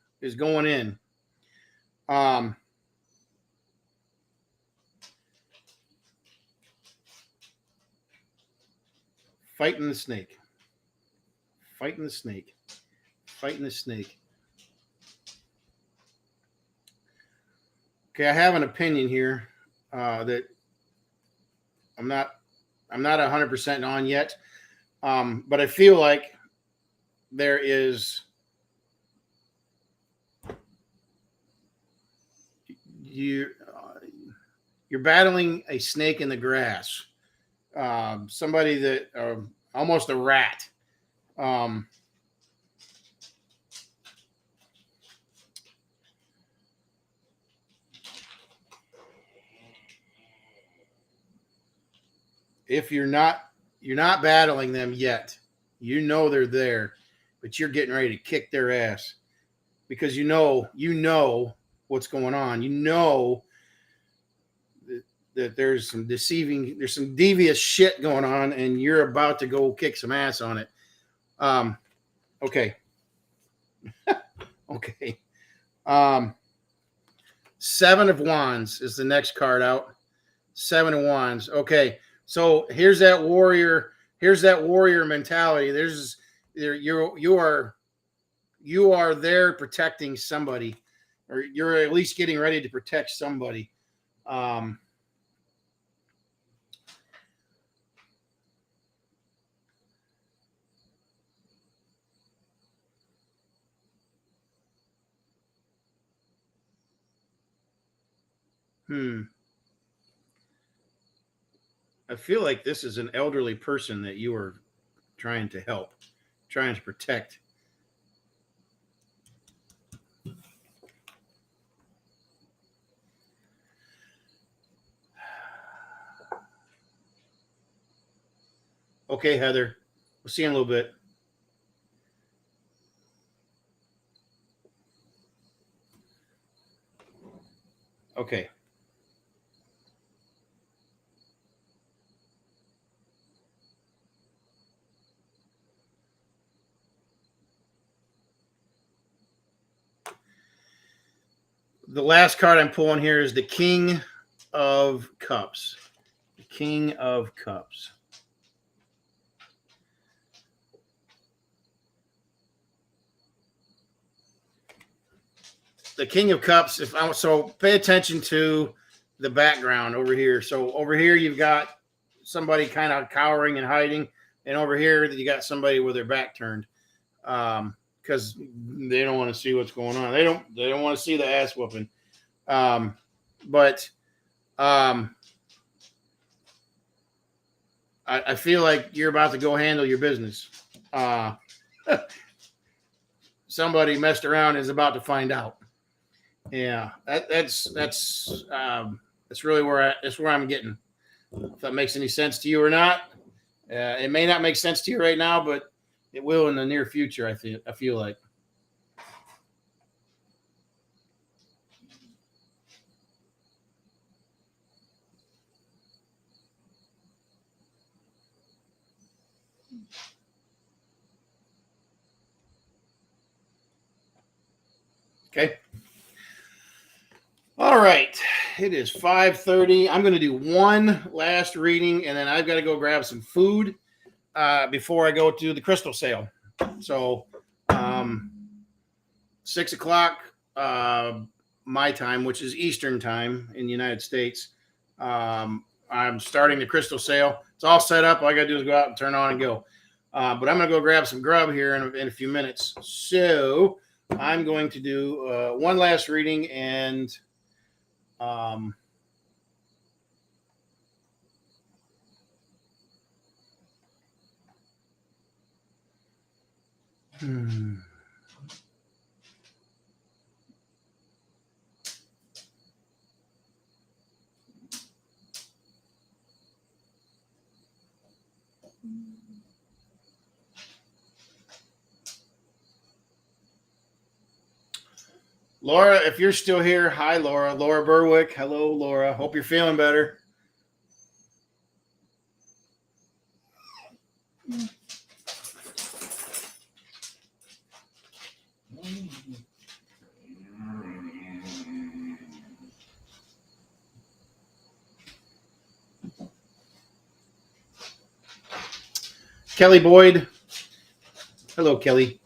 fighting the snake, fighting the snake, fighting the snake. Okay, I have an opinion here that I'm not 100% on yet, but I feel like there is you're battling a snake in the grass. Somebody that almost a rat. If you're not battling them yet, you know they're there, but you're getting ready to kick their ass because you know what's going on. You know that there's some devious shit going on, and you're about to go kick some ass on it. Okay. Okay. 7 of Wands is the next card out. 7 of Wands. Okay. So here's that warrior mentality. You are there protecting somebody, or you're at least getting ready to protect somebody. I feel like this is an elderly person that you are trying to help, trying to protect. Okay, Heather. We'll see you in a little bit. Okay. The last card I'm pulling here is the King of Cups. The King of Cups. The King of Cups. So pay attention to the background over here. So over here you've got somebody kind of cowering and hiding, and over here you got somebody with their back turned, because they don't want to see what's going on. They don't want to see the ass whooping. But I feel like you're about to go handle your business. Somebody messed around and is about to find out. Yeah, that's really where I'm getting. If that makes any sense to you or not, it may not make sense to you right now, but it will in the near future. I feel like. Okay. All right. It is 5:30. I'm going to do one last reading, and then I've got to go grab some food before I go to the crystal sale. So 6 o'clock my time, which is Eastern time in the United States. I'm starting the crystal sale. It's all set up. All I got to do is go out and turn on and go. But I'm going to go grab some grub here in a few minutes. So I'm going to do one last reading, and Laura, if you're still here, hi, Laura. Laura Berwick. Hello, Laura. Hope you're feeling better. Kelly Boyd. Hello, Kelly.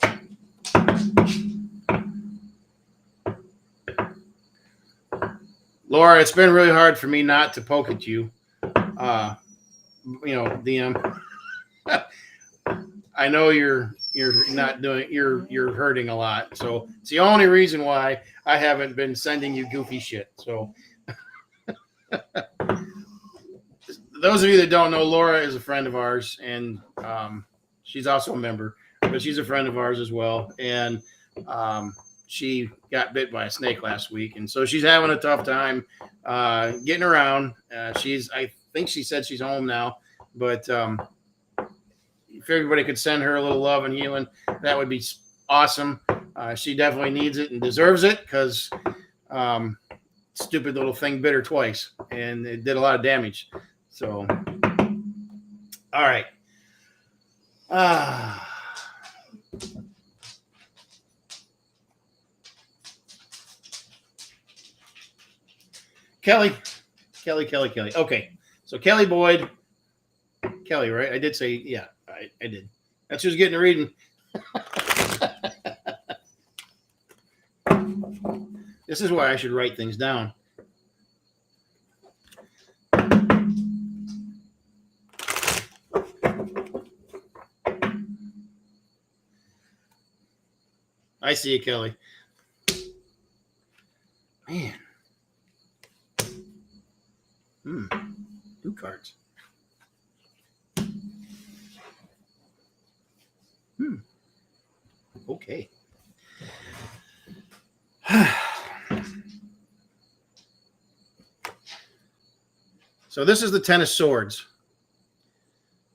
Laura, it's been really hard for me not to poke at you. DM. I know you're not doing. You're hurting a lot, so it's the only reason why I haven't been sending you goofy shit. So those of you that don't know, Laura is a friend of ours, and she's also a member, but she's a friend of ours as well. And she got bit by a snake last week, and so she's having a tough time getting around. I think she said she's home now, but if everybody could send her a little love and healing, that would be awesome. She definitely needs it and deserves it, because stupid little thing bit her twice, and it did a lot of damage. So, all right. Kelly. Okay. So Kelly Boyd. Kelly, right? I did say, yeah, I did. That's who's getting a reading. This is why I should write things down. I see you, Kelly. Man. Two cards. Okay. So this is the Ten of Swords.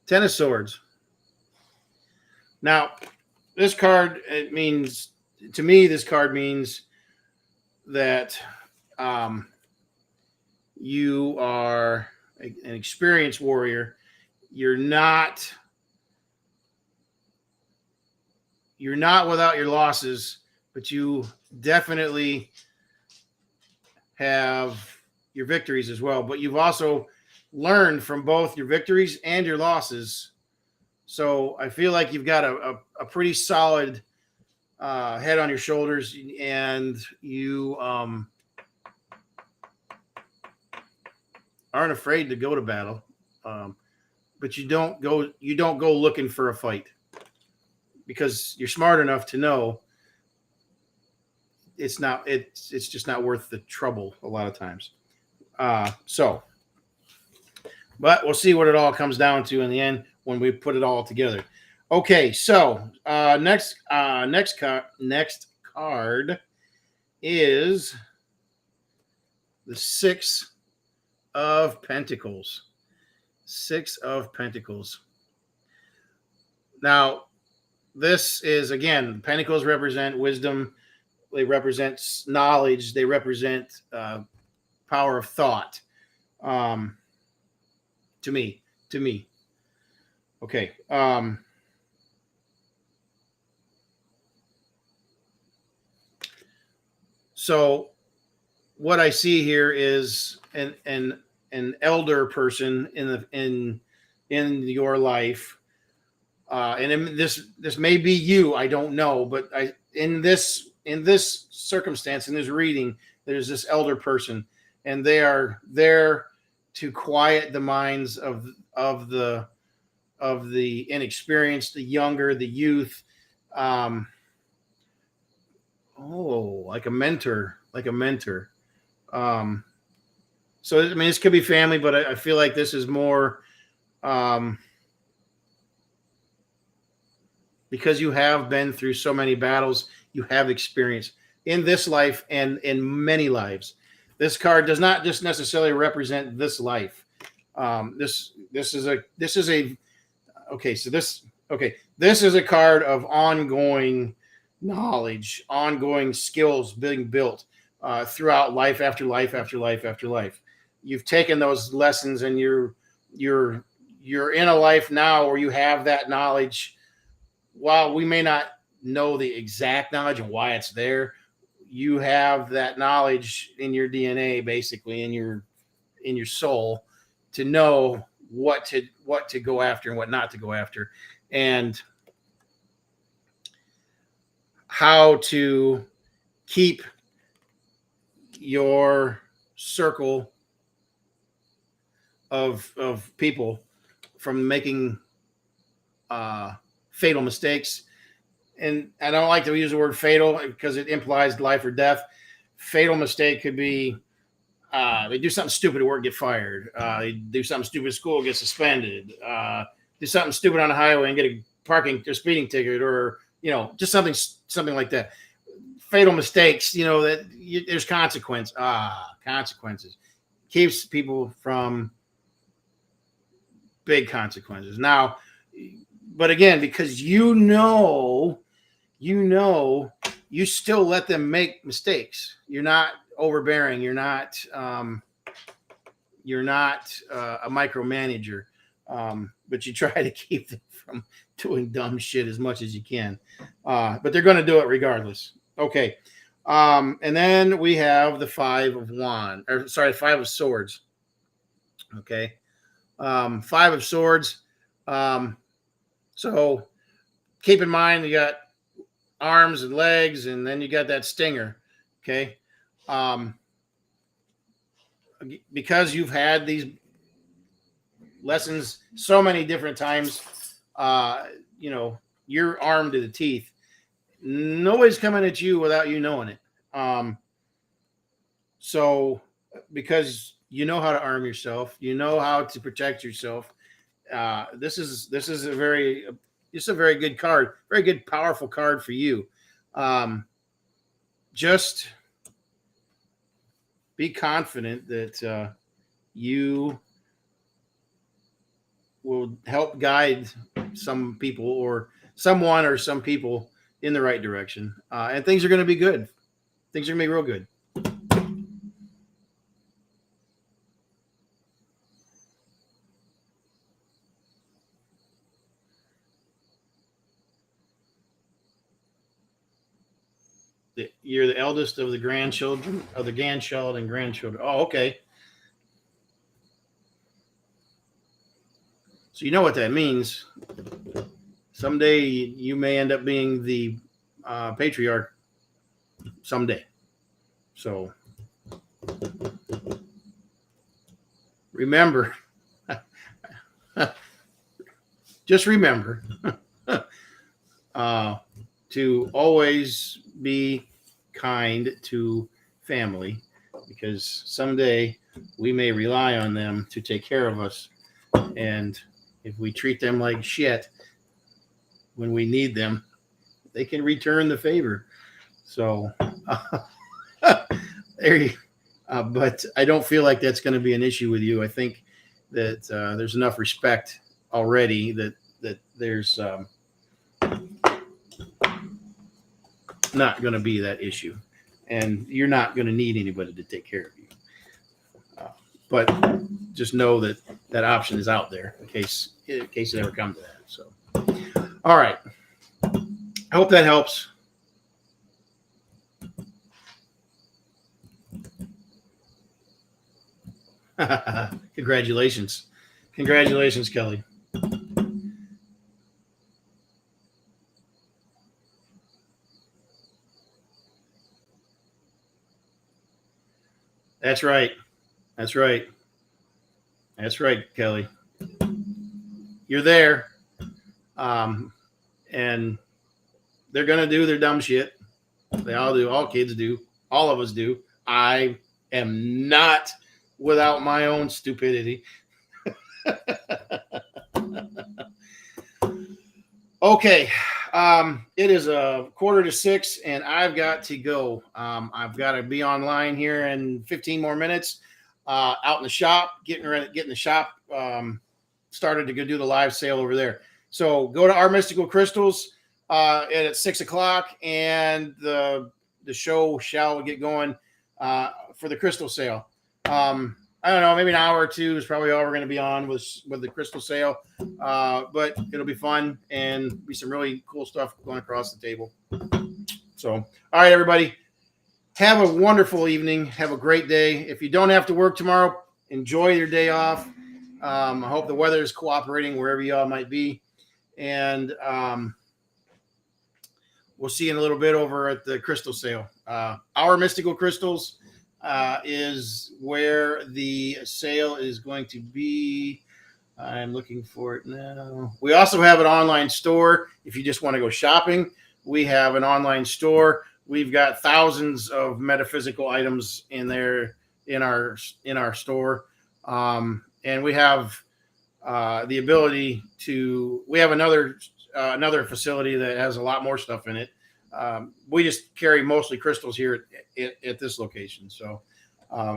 Ten of Swords. Now, this card, it means, to me, this card means that you are an experienced warrior. You're not without your losses, but you definitely have your victories as well. But you've also learned from both your victories and your losses. So I feel like you've got a pretty solid head on your shoulders, and you aren't afraid to go to battle, but you don't go looking for a fight, because you're smart enough to know it's just not worth the trouble a lot of times. But we'll see what it all comes down to in the end when we put it all together. Okay, so next card is the Six of Pentacles. Six of Pentacles. Now, this is, again, Pentacles represent wisdom. They represent knowledge. They represent power of thought. To me. Okay. So what I see here is an elder person in your life, and this may be you. I don't know, but in this circumstance, in this reading, there's this elder person, and they are there to quiet the minds of the inexperienced, the younger, the youth. Like a mentor. So, I mean, this could be family, but I feel like this is more because you have been through so many battles, you have experience in this life and in many lives. This card does not just necessarily represent this life. This is a card of ongoing knowledge, ongoing skills being built throughout life after life after life after life. You've taken those lessons, and you're in a life now where you have that knowledge. While we may not know the exact knowledge and why it's there, you have that knowledge in your DNA, basically in your soul, to know what to go after and what not to go after, and how to keep your circle of people from making fatal mistakes. And I don't like to use the word fatal because it implies life or death. Fatal mistake could be They do something stupid at work, get fired. They do something stupid at school, get suspended. Do something stupid on the highway and get a parking or speeding ticket, or just something like that. Fatal mistakes. There's consequence. Consequences keeps people from big consequences. Now, but again, because you still let them make mistakes. You're not overbearing. You're not a micromanager, but you try to keep them from doing dumb shit as much as you can. But they're going to do it regardless. Okay. And then we have the Five of Swords. Okay. Five of Swords. So keep in mind, you got arms and legs, and then you got that stinger. Okay. Because you've had these lessons so many different times, you're armed to the teeth. Nobody's coming at you without you knowing it. So because you know how to arm yourself, you know how to protect yourself. This is a very good card, very good, powerful card for you. Just be confident that you will help guide some people or some people in the right direction. And things are going to be good. Things are going to be real good. You're the eldest of the grandchildren, of the grandchild and grandchildren. Oh, okay. So you know what that means. Someday you may end up being the patriarch. Someday. So remember, just remember to always be kind to family, because someday we may rely on them to take care of us. And if we treat them like shit when we need them, they can return the favor. So but I don't feel like that's going to be an issue with you. I think that there's enough respect already that there's not going to be that issue, and you're not going to need anybody to take care of you. But just know that option is out there in case it ever comes to that. So, all right. I hope that helps. Congratulations, Kelly. That's right. That's right. That's right, Kelly. You're there. And they're going to do their dumb shit. They all do. All kids do. All of us do. I am not without my own stupidity. Okay. It is 5:45 and I've got to go. I've got to be online here in 15 more minutes, out in the shop, getting the shop started to go do the live sale over there. So go to Our Mystical Crystals at 6:00, and the show shall get going for the crystal sale. I don't know, maybe an hour or two is probably all we're going to be on with the crystal sale. But it'll be fun and be some really cool stuff going across the table. So, all right, everybody, have a wonderful evening. Have a great day. If you don't have to work tomorrow, enjoy your day off. I hope the weather is cooperating wherever y'all might be. And we'll see you in a little bit over at the crystal sale. Our Mystical Crystals is where the sale is going to be. I'm looking for it now. We also have an online store. If you just want to go shopping, we have an online store. We've got thousands of metaphysical items in there in our store, and we have the ability to. We have another facility that has a lot more stuff in it. We just carry mostly crystals here at this location. So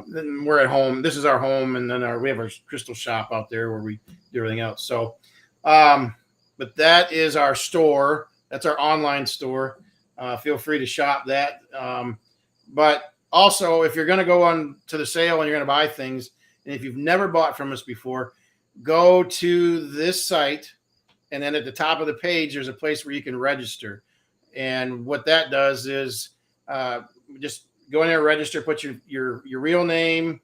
then we're at home. This is our home, and then we have our crystal shop out there where we do everything else. So, but that is our store. That's our online store. Feel free to shop that. But also, if you're going to go on to the sale and you're going to buy things, and if you've never bought from us before, go to this site, and then at the top of the page, there's a place where you can register. And what that does is just go in there, register, put your real name,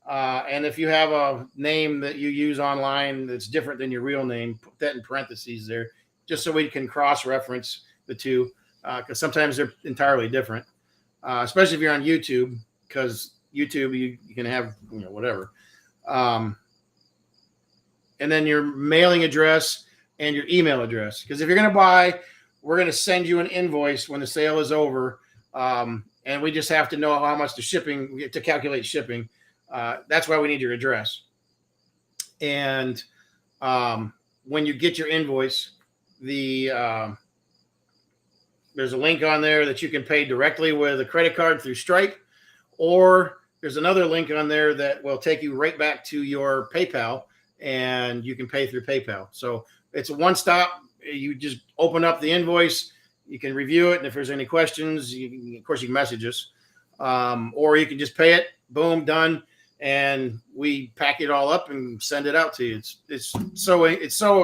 and if you have a name that you use online that's different than your real name, put that in parentheses there, just so we can cross-reference the two, because sometimes they're entirely different, especially if you're on YouTube, because YouTube you can have whatever. And then your mailing address and your email address, because if you're going to buy, we're going to send you an invoice when the sale is over, and we just have to know how much the shipping to calculate shipping. That's why we need your address. And when you get your invoice, there's a link on there that you can pay directly with a credit card through Stripe, or there's another link on there that will take you right back to your PayPal, and you can pay through PayPal. So it's a one-stop. You just open up the invoice, you can review it, and if there's any questions, of course you can message us, or you can just pay it, boom, done, and we pack it all up and send it out to you. It's so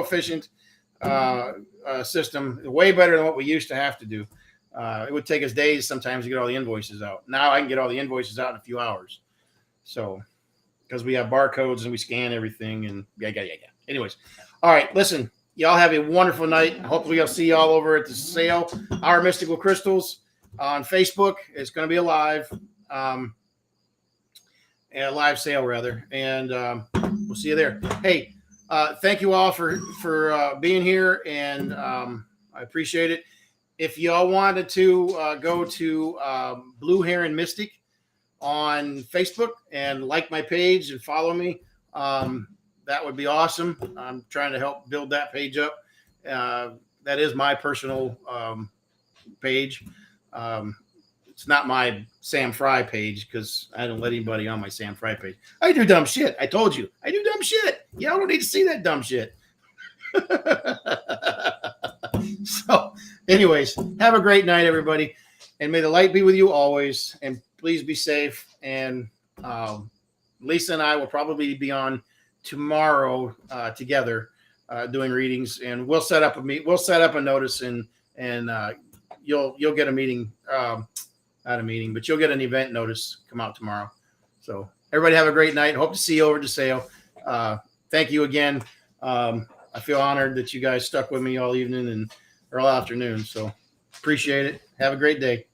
efficient system, way better than what we used to have to do. It would take us days sometimes to get all the invoices out. Now I can get all the invoices out in a few hours. So because we have barcodes and we scan everything, and yeah. Anyways, all right, listen. Y'all have a wonderful night. Hopefully I'll see y'all over at the sale, Our Mystical Crystals, on Facebook. It's going to be a live sale rather. And we'll see you there. Hey, thank you all for being here. And I appreciate it. If y'all wanted to go to Blue Heron Mystic on Facebook and like my page and follow me, that would be awesome. I'm trying to help build that page up. That is my personal page. It's not my Sam Fry page, because I don't let anybody on my Sam Fry page. I do dumb shit. I told you. I do dumb shit. Y'all don't need to see that dumb shit. So, anyways, have a great night, everybody. And may the light be with you always. And please be safe. And Lisa and I will probably be on tomorrow together doing readings, and we'll set up a notice, and you'll get a meeting, not a meeting, but you'll get an event notice come out tomorrow. So everybody have a great night. Hope to see you over to sale. Thank you again. I feel honored that you guys stuck with me all evening or all afternoon. So appreciate it. Have a great day.